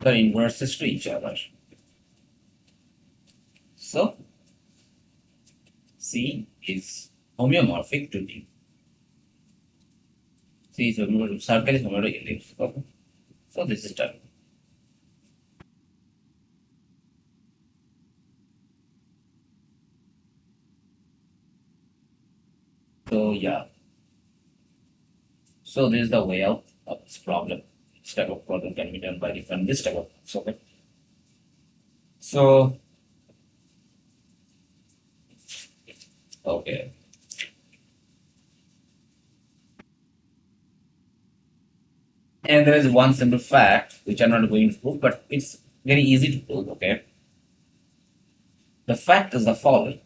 The inverses to each other. So C is homeomorphic to D. C is homeomorphic, circle is homeomorphic to ellipse. Okay. So this is done. So yeah. So this is the way out of this problem. This type of problem can be done by different this type of okay. So okay. And there is one simple fact which I'm not going to prove, but it's very easy to prove. Okay. The fact is the following.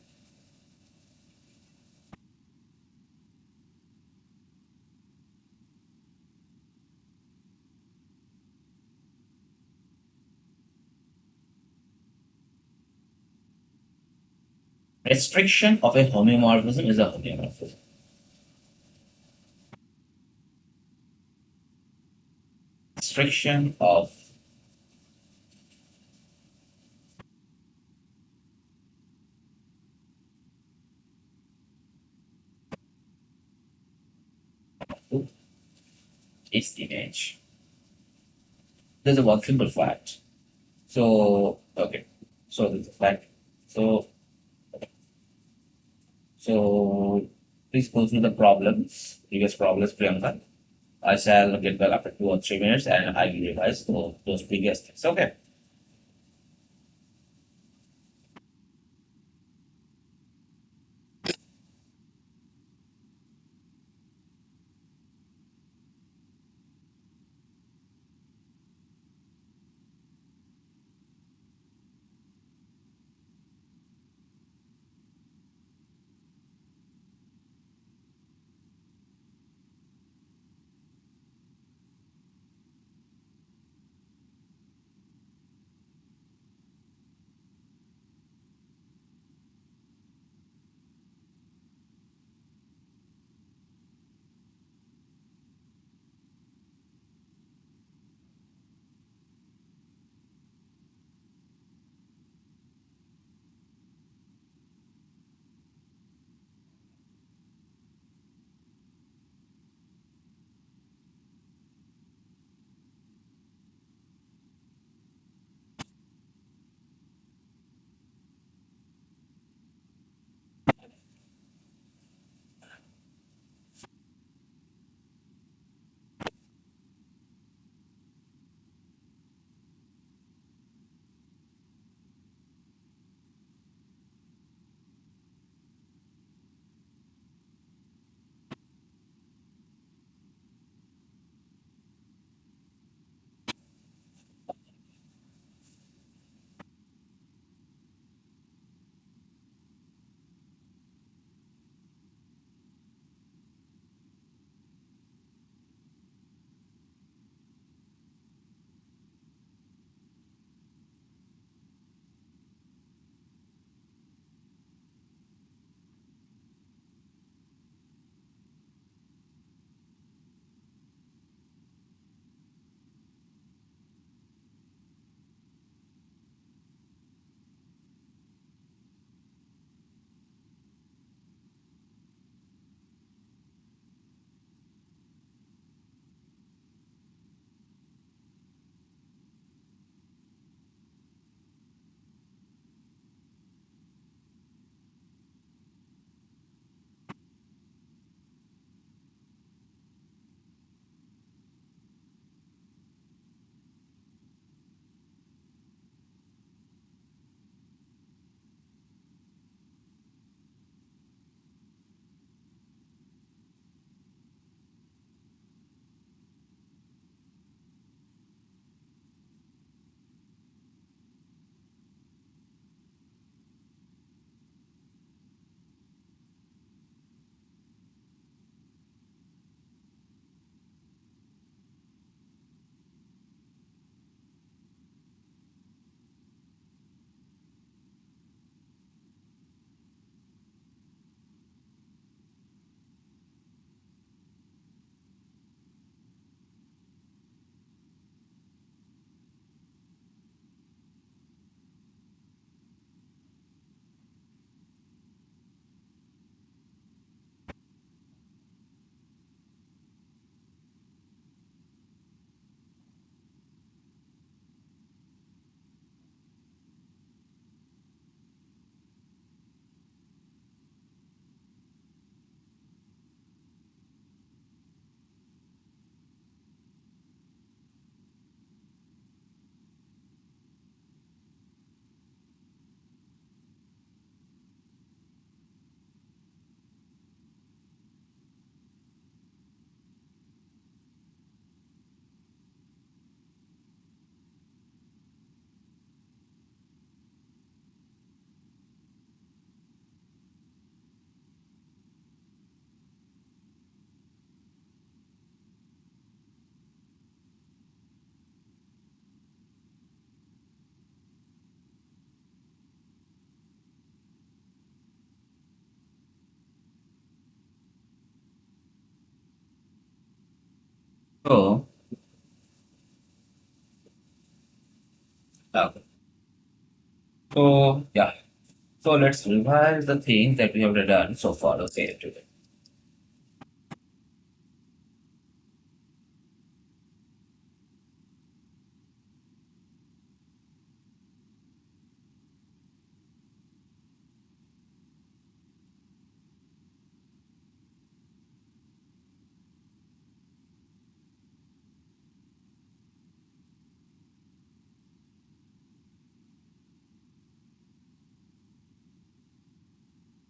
Restriction of a homeomorphism is a homeomorphism. Restriction of its image. There's a one simple fact. So okay. So there's a fact. So please go through the problems, previous problems, Priyanka. I shall get back after 2 or 3 minutes and I will revise those previous things. Okay. So, okay. So yeah. So let's revise the things that we have done so far. Okay, today.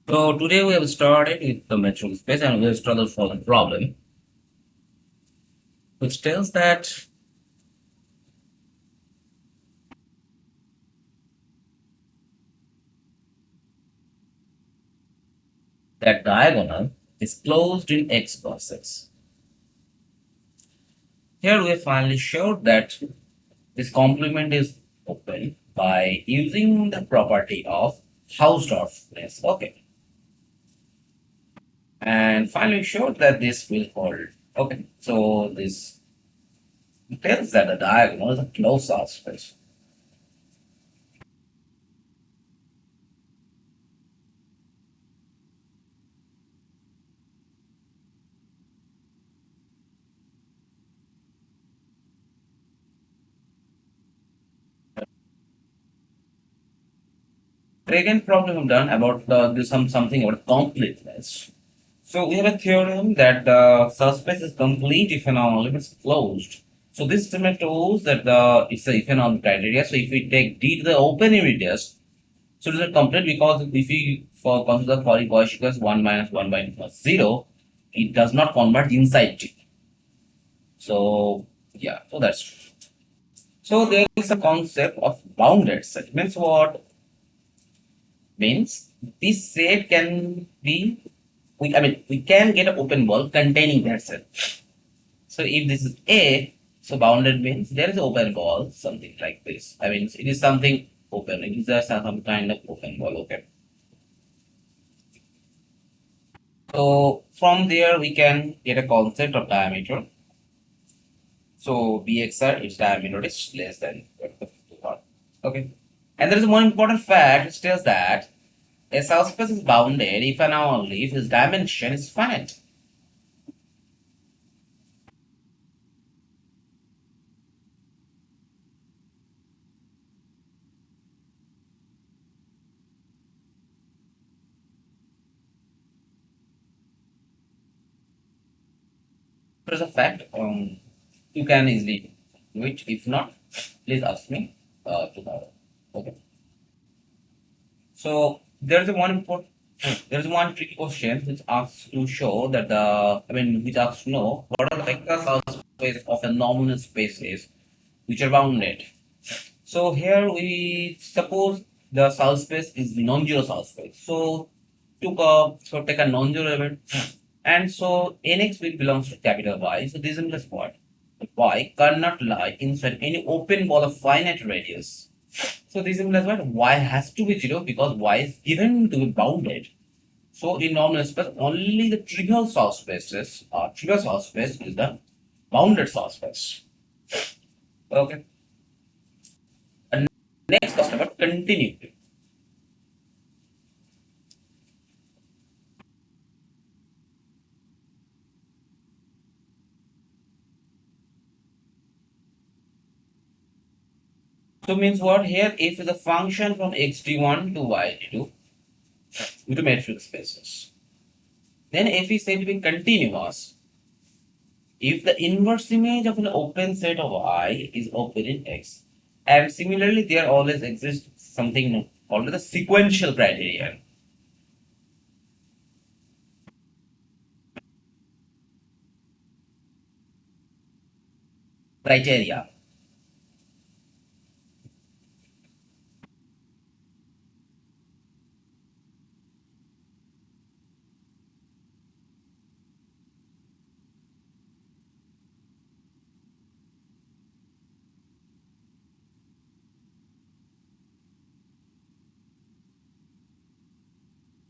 So today we have started with the metric space and we have struggled for the problem, which tells that diagonal is closed in x plus x. Here we have finally showed that this complement is open by using the property of Hausdorff-ness. Okay. And finally showed that this will hold. Okay. So this tells that the diagonal is a closed subspace. Second problem we've done about this something about completeness. So we have a theorem that the subspace is complete if and only if it's closed. So this statement shows that it's a if and only criteria. So if we take D to the open images, so it is complete because if we consider for equals 1 minus 1 by plus 0, it does not converge inside D. So yeah, so that's true. So there is a concept of bounded set. Means what? Means this set can be we can get an open ball containing that set. So if this is A, so bounded means there is an open ball, something like this. I mean it is something open. It is just some kind of open ball, okay. So from there we can get a concept of diameter. So BXR its diameter is less than 50. Okay. And there is one important fact which tells that a subspace is bounded if and only if its dimension is finite. There's a fact. You can easily do it. If not, please ask me tomorrow. Okay. So there's one tricky question which asks to show that which asks to know what are the vector subspace of a nominal spaces which are bounded. So here we suppose the subspace is non-zero subspace. So take a non-zero element, and so nx will belongs to capital Y. So this implies what? Y cannot lie inside any open ball of finite radius. So this implies what? Y has to be zero because Y is given to be bounded. So in normal space, only the trivial subspace is the bounded subspace. Okay. And next question about continuity. So means what here? If the function from xt1 to yd2 into metric spaces, then f is said to be continuous if the inverse image of an open set of I is open in X. And similarly, there always exists something called the sequential criterion. Criteria.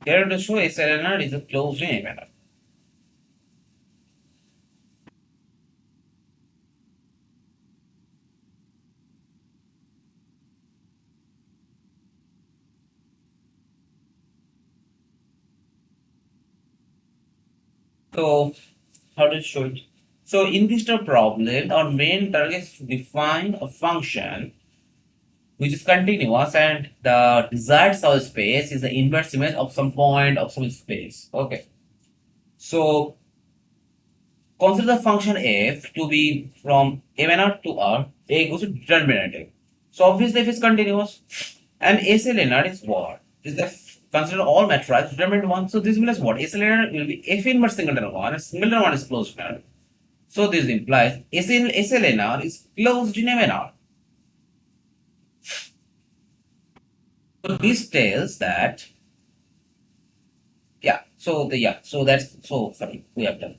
Here to show a solenoid is a closed in a manner. So how to show it? So in this problem, our main target is to define a function which is continuous and the desired subspace is the inverse image of some point of some space. Okay. So consider the function f to be from a to r, a goes to determinative. So obviously if it's continuous and SLNR is what? Is the consider all matrices determinant one. So this means what? SLNR will be f inverse singleton one and singleton one is closed in R. So this implies SLNR is closed in MNR. So this tells that so that's so sorry, we have done.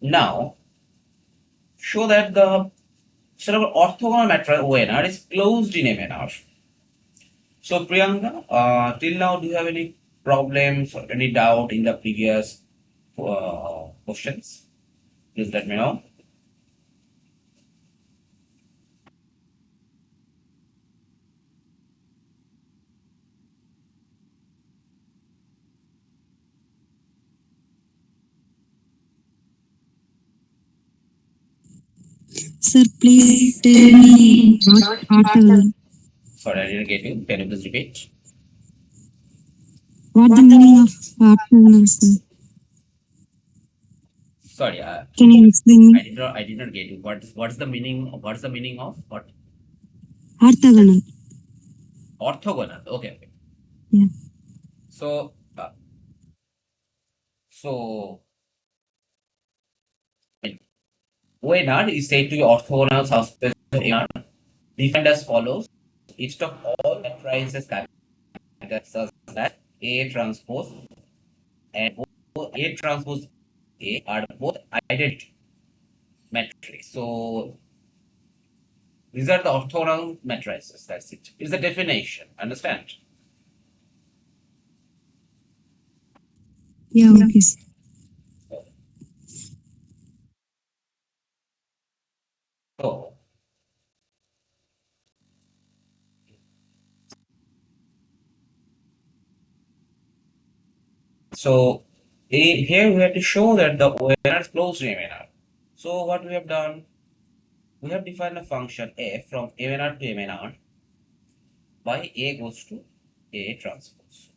Now show that the sort of orthogonal matrix ONR is closed in MNR. So Priyanka, till now do you have any problems or any doubt in the previous questions? Please let me know. Sir, please tell me what orthogonal. Sorry, I didn't get you. Can you please repeat? What the meaning of orthogonal, sir? Sorry, Can you explain me? I did not get you. What's the meaning? What's the meaning of what? Orthogonal. Orthogonal. Okay. Yeah. So so ONR is said to be orthogonal subspace of AR, defined as follows: each of all matrices such that A transpose and both A transpose A are both identity matrices. So these are the orthogonal matrices. That's it. It's a definition. Understand? Yeah, okay, sir. So so here we have to show that the ONR is closed to MNR. So what we have done, we have defined a function f from MNR to MNR by A goes to A transpose.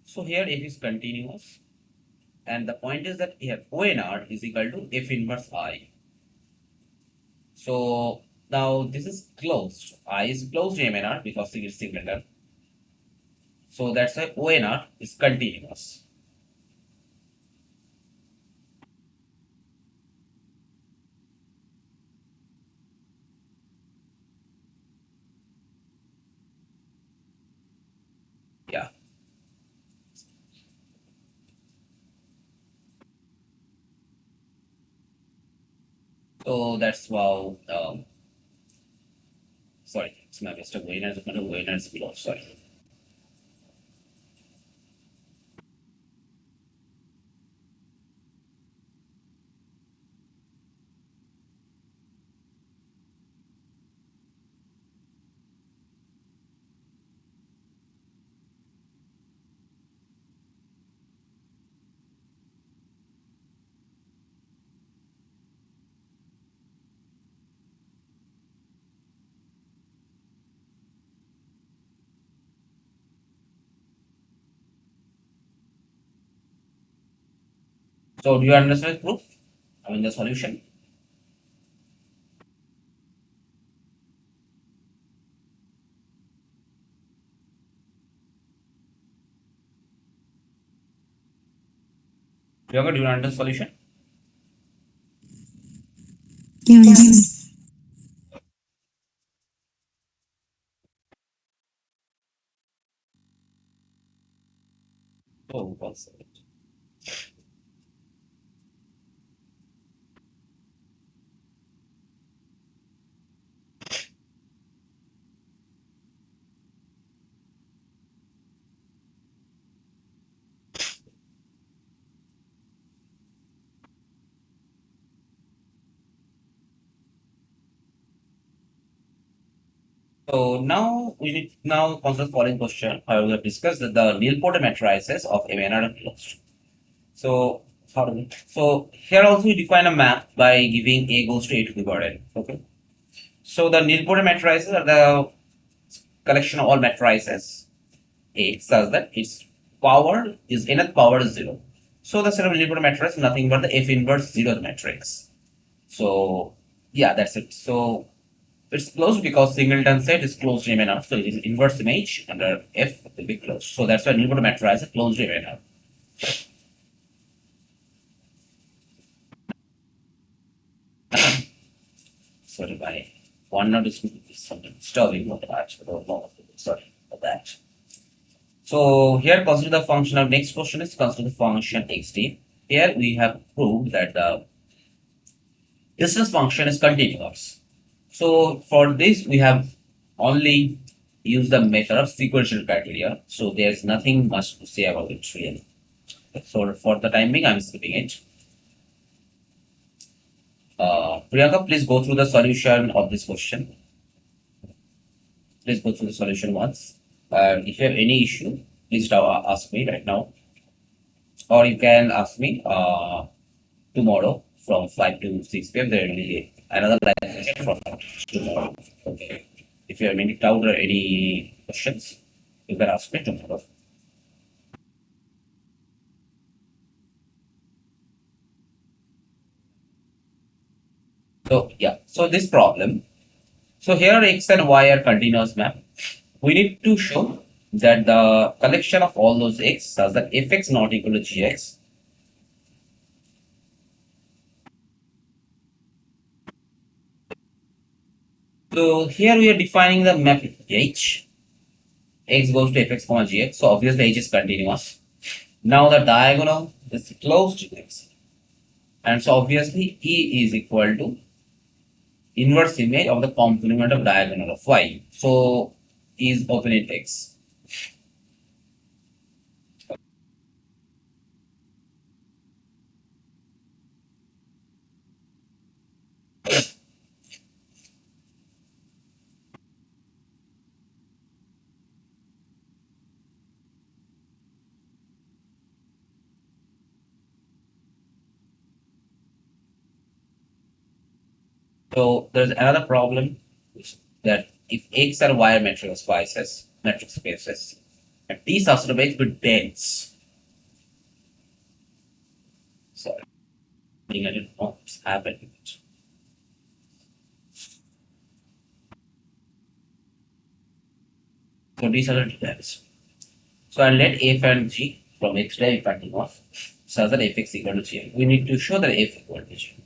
So here f is continuous and the point is that here ONR is equal to f inverse I. So now this is closed. I is closed to MNR because it is singleton. So that's why ONR is continuous. Yeah. So that's how sorry, it's my mistake. ONR is closed. Sorry. So do you understand the proof? I mean the solution. Priyanka, do you understand the solution? Yeah, yes, sir. Oh, one second. So now we need now consider the following question. I will discuss the nilpotent matrices of MNR are closed. So how do we? So here also we define a map by giving a goes to a to the power n. Okay. So the nilpotent matrices are the collection of all matrices A such that its power is nth power is 0. So the set of nilpotent matrix is nothing but the F inverse 0 matrix. So yeah, that's it. So it's closed because singleton set is closed remainder. So it is inverse image under F will be closed. So that's why nilpotent matrix is closed remainder. Sorry, my OneNote is something disturbing about that. I don't know. Sorry for that. So here consider the function of next question is consider the function xt. Here we have proved that the distance function is continuous. So for this we have only used the method of sequential criteria. So there's nothing much to say about it really. So for the time being I'm skipping it. Priyanka, please go through the solution of this question. Please go through the solution once. If you have any issue, please ask me right now. Or you can ask me tomorrow from 5 to 6 p.m. There will be another live session from tomorrow. Okay. If you have any doubt or any questions, you can ask me tomorrow. So yeah, so this problem. So here x and y are continuous map. We need to show that the collection of all those x such that fx not equal to gx. So here we are defining the map h. X goes to fx comma gx. So obviously h is continuous. Now the diagonal is close to x. And so obviously E is equal to inverse image of the complement of diagonal of y. So E is open in x. So there's another problem that if x and y are metric spaces, and t starts to make bit dense. Sorry, I didn't know what's happening. So these are the details. So I'll let f and g from x day impacting off such that fx equal to g. We need to show that f equal to g.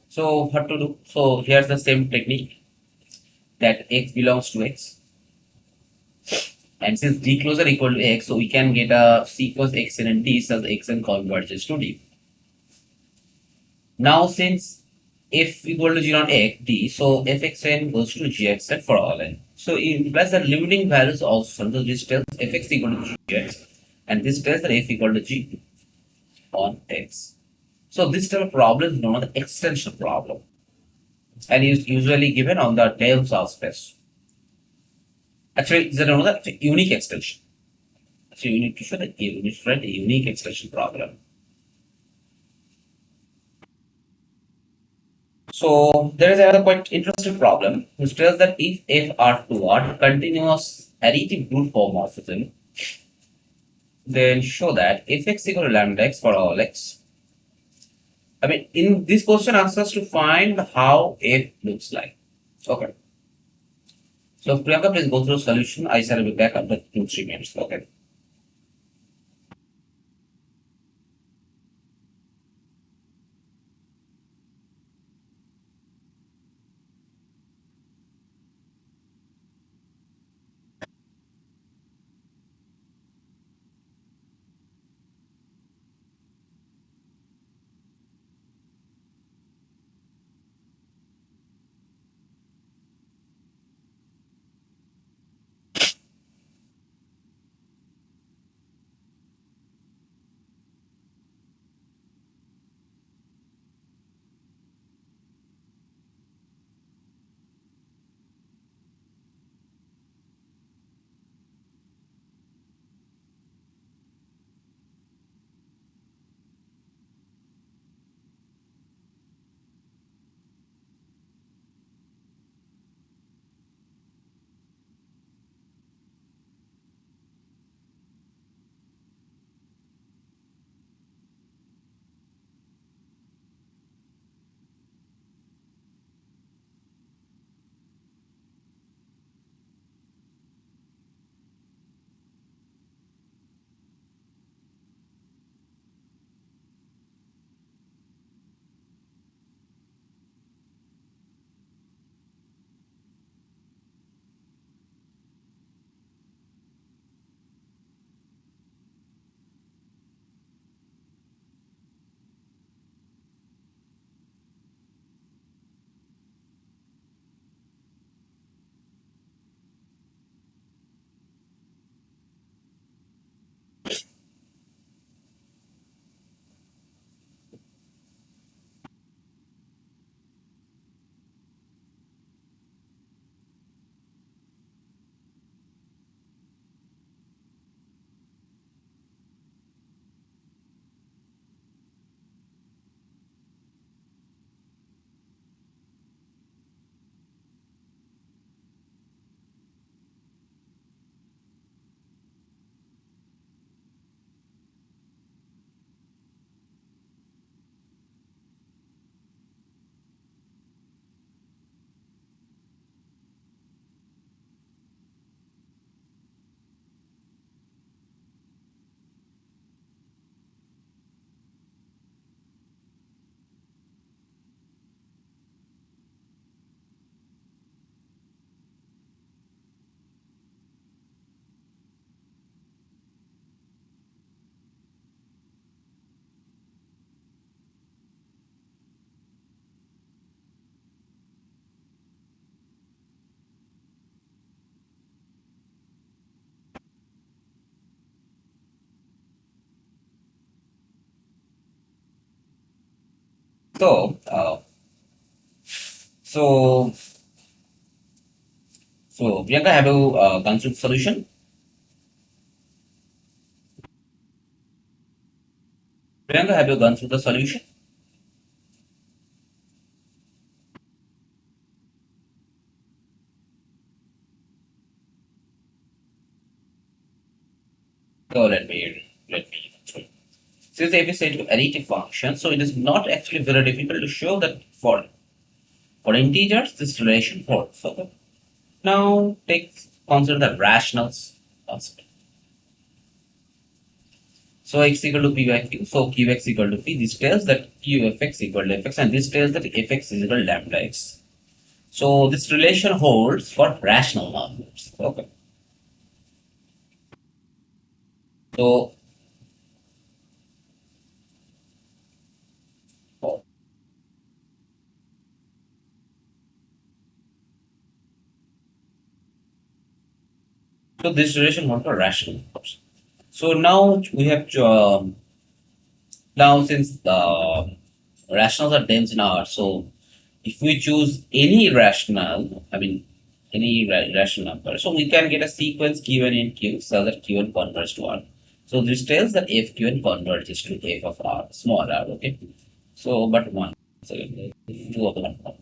So what to do? So here's the same technique that x belongs to x. And since d closer equal to x, so we can get a sequence xn and d such that xn converges to d. Now since f equal to g not x d, so fxn goes to gxn for all n. So it implies that limiting values also. So this tells fx equal to gx, and this tells that f equal to g on x. So this type of problem is known as the extension problem, and is usually given on the Tails space. Actually, it's known as a unique extension. So you need to show that you need to write a unique extension problem. So there is another quite interesting problem which tells that if f are toward continuous additive group homomorphism, then show that if x equal to lambda x for all x. I mean, in this question answers to find how f looks like. Okay. So Priyanka, please go through solution. I shall be back after 2-3 minutes. Okay. So, so, so Priyanka, have you gone through the solution? Priyanka, have you gone through the solution? So let me. Since if you say to additive function, so it is not actually very difficult to show that for integers this relation holds. Okay. Now take consider the rationals concept. So x equal to p by q. So qx equal to p. This tells that qfx equal to fx, and this tells that fx is equal to lambda x. So this relation holds for rational numbers. Okay. So so this relation holds for rational numbers. So now we have to, now since the rationals are dense in R, so if we choose any rational, I mean any rational number, so we can get a sequence given in Q so that Q1 converges to R. So this tells that if Q1 converges to f of R, small r, okay. So but one second, two of them are.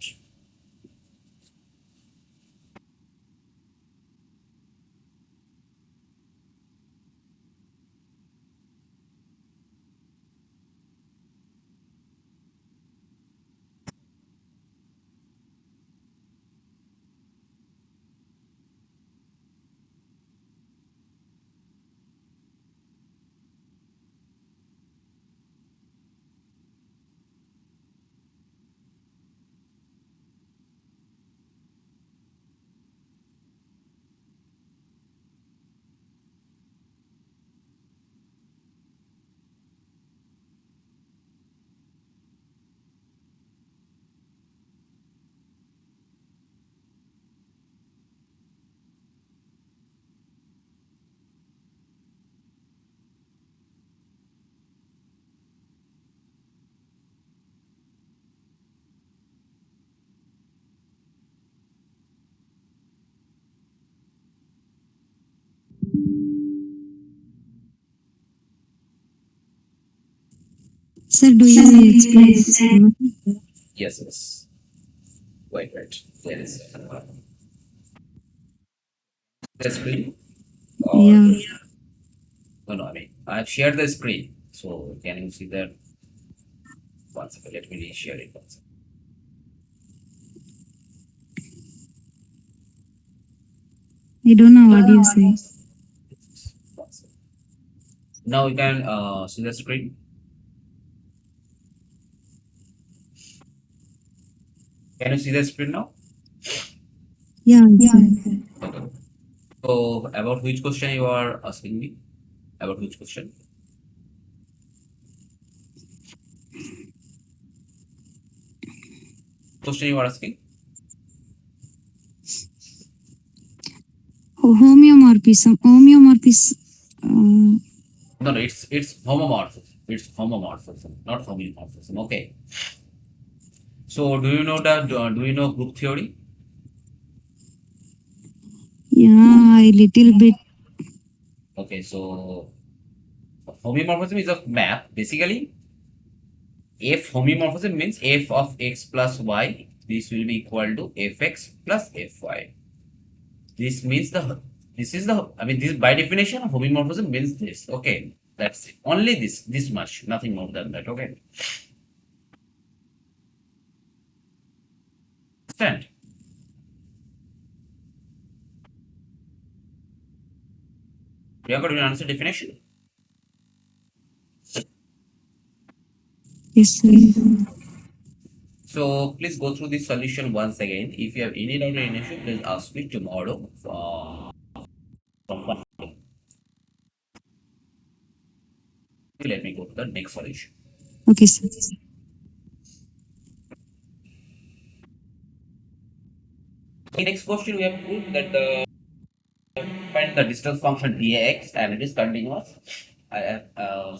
Sir, do you explain? Yes, yes. Wait. There is the screen or Yeah, no, I mean I've shared the screen. So can you see that? One second, let me share it once. I don't know what you say. One second. Now you can see the screen. Can you see the screen now? Yeah, sir. Okay. So about which question you are asking me? About which question? Question you are asking? Homeomorphism. Homeomorphism. No, it's homomorphism. It's homomorphism, not homeomorphism. Okay. So do you know that? Do you know group theory? Yeah, a little bit. Okay. So homeomorphism is a map. Basically, if homeomorphism means f of x plus y, this will be equal to fx plus fy. This means this is the, I mean, this by definition homomorphism means this. Okay, that's it. Only this much, nothing more than that. Okay, understand? Priyanka, do you answer definition? Yes, sir. So please go through this solution once again. If you have any doubt or any issue, please ask me tomorrow. From let me go to the next solution. Okay, sir. In next question, we have proved that the distance function dx and it is continuous.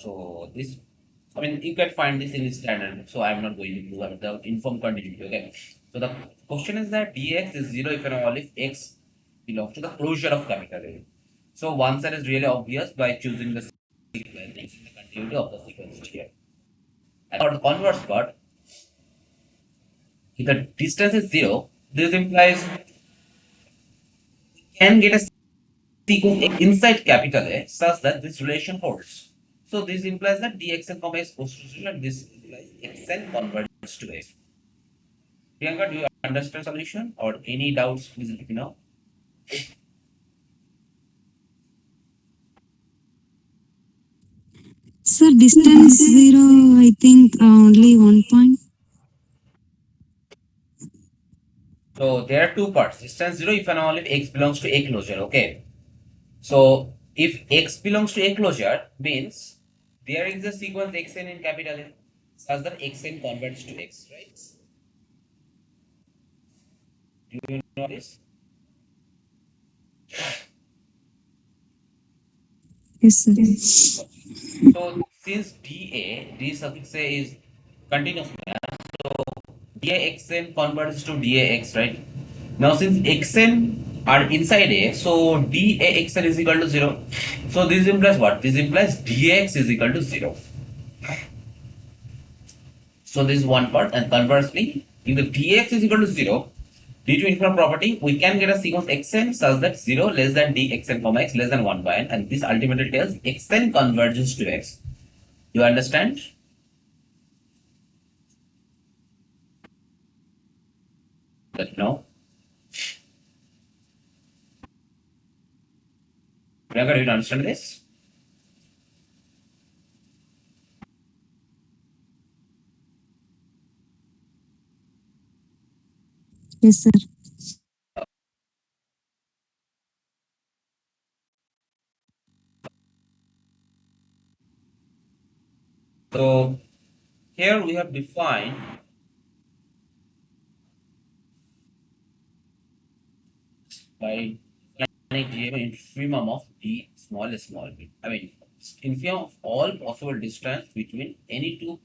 So this I mean, you can find this in the standard book, so I'm not going to do the informed continuity. Okay. So the question is that dx is zero if and only if x belongs to the closure of capital A. So one side is really obvious by choosing the sequence, using the continuity of the sequence here. And for the converse part, if the distance is zero, this implies can get a sequence inside capital A such that this relation holds. So this implies that dxn comma x goes to 0 and this implies xn converges to x. Priyanka, do you understand solution or any doubts? Please let me know. Sir, distance zero, I think only 1 point. So there are two parts. Distance 0 if and only if x belongs to a closure. Okay. So if x belongs to a closure means there is a sequence xn in capital A such that xn converts to x, right? Do you know this? Yes, sir. So since d suffix a is continuous mass, so dxn converts to dax, right? Now since xn are inside a, so daxn is equal to 0. So this implies what? This implies dx is equal to 0. So this is one part, and conversely, if the dx is equal to 0, due to infinite property, we can get a sequence xn such that 0 less than dxn comma x less than 1 by n, and this ultimately tells xn converges to x. You understand? That no? Priyanka, do you understand this? Yes, sir. So here we have defined by defining infimum of d small b. I mean, infimum of all possible distance between any two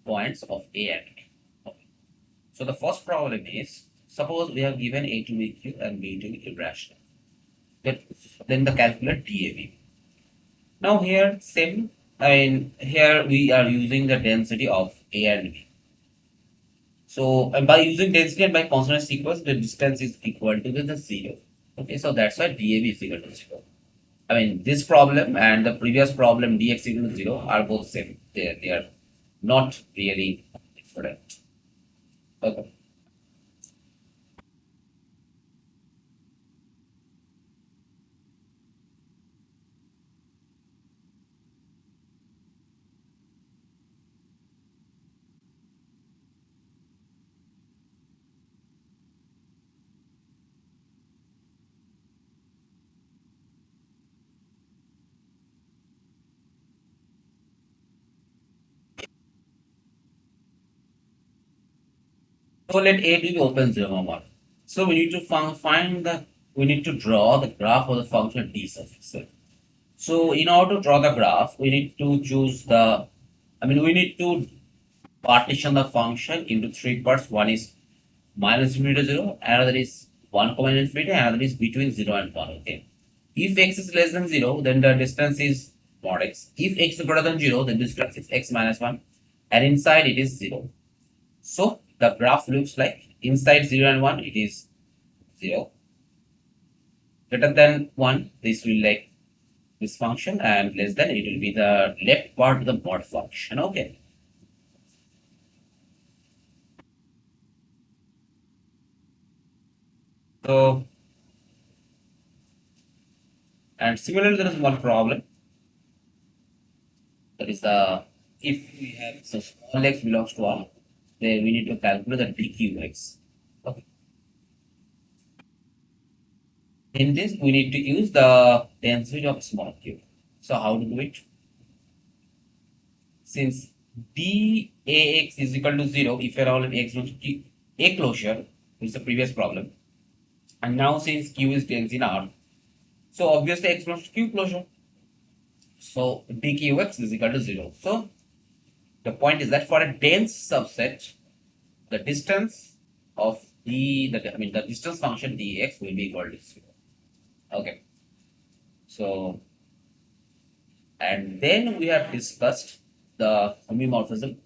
points of A and B. Okay. So the first problem is, suppose we have given A to be Q and B to be irrational. Then the calculate DAB. Now here same, I mean here we are using the density of A and B. So and by using density and by consonant sequence, the distance is equal to the 0. Okay, so that's why DAB is equal to 0. I mean this problem and the previous problem dx equal to 0 are both same. They are not really different. Okay. So let A be open 0, 1. So we need to we need to draw the graph of the function d suffix. So in order to draw the graph, we need to choose we need to partition the function into three parts. One is minus infinity to 0, another is 1 comma infinity, another is between 0 and 1. Okay. If x is less than 0, then the distance is mod x. If x is greater than 0, then the distance is x minus 1. And inside it is 0. So the graph looks like inside 0 and 1 it is 0. Greater than 1, this will like this function, and less than it will be the left part of the mod function. Okay. So and similarly there is one problem. That is the if we have so small x belongs to R, then we need to calculate the dqx. Okay. In this, we need to use the density of small q. So how to do it? Since dax is equal to 0 if and all x belongs to a closure, which is the previous problem, and now since q is dense in R, so obviously x belongs to q closure. So dqx is equal to 0. So The point is that for a dense subset, the distance of the distance function dx will be equal to 0. Okay. So, and then we have discussed the homeomorphism.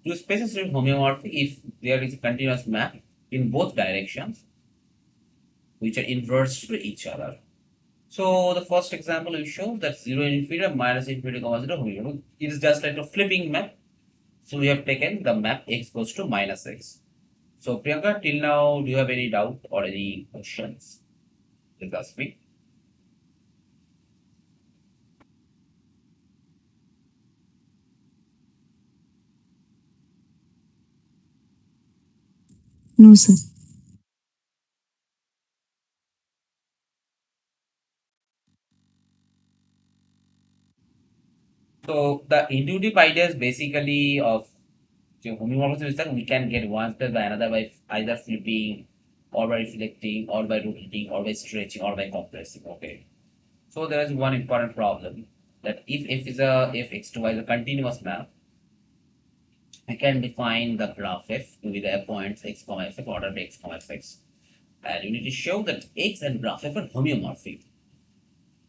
To specify homeomorphic, if there is a continuous map in both directions, which are inverse to each other. So the first example will show that 0 in infinity minus infinity comma 0 homeomorphic. It is just like a flipping map. So we have taken the map x goes to minus x. So Priyanka, till now, do you have any doubt or any questions? Please ask me. No, sir. So the intuitive idea is basically of homeomorphism is that we can get one step by another by either flipping or by reflecting or by rotating or by stretching or by compressing. Okay. So there is one important problem that if x2y is a continuous map, we can define the graph f to be the points x comma f order by x comma fx. And you need to show that x and graph f are homeomorphic.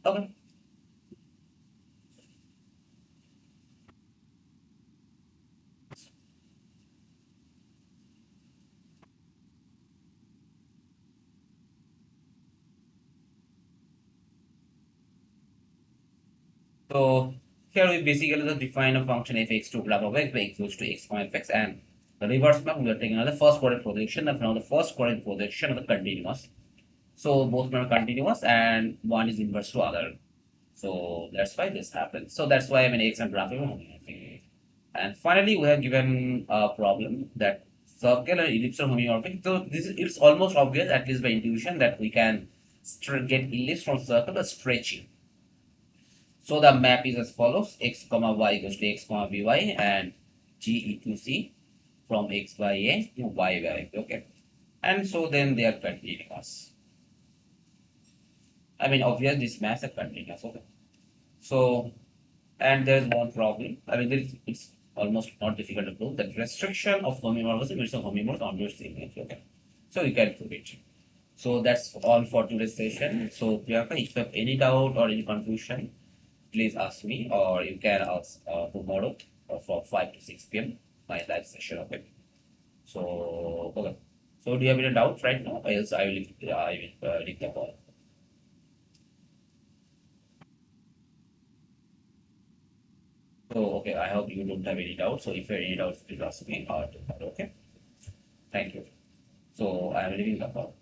Okay. So here we basically just define a function f(x) to graph of x by x goes to x comma fx, and the reverse map we are taking another first coordinate projection, and now the first coordinate projection of the continuous. So both are continuous and one is inverse to other. So that's why this happens. So that's why I mean x and graph are homeomorphic. And finally we have given a problem that circle and ellipse are homeomorphic. So this is it's almost obvious, at least by intuition, that we can get ellipse from circle by stretching. So the map is as follows: x comma y equals to x comma by, and g e to c from x by a to y by a. Okay, and so then they are continuous. I mean, obviously this maps are continuous. Okay, so and there is one problem. I mean, it's almost not difficult to prove that restriction of homeomorphism is a homeomorph on your image. Okay, so you can prove it. So that's all for today's session. So Priyanka, if you have any doubt or any confusion, please ask me, or you can ask tomorrow from 5 to 6 p.m. my live session. Okay. So okay. So do you have any doubt right now? Or else I will leave the call. So okay, I hope you don't have any doubts. So if you have any doubts, please ask me tomorrow. Okay. Thank you. So I am leaving the call.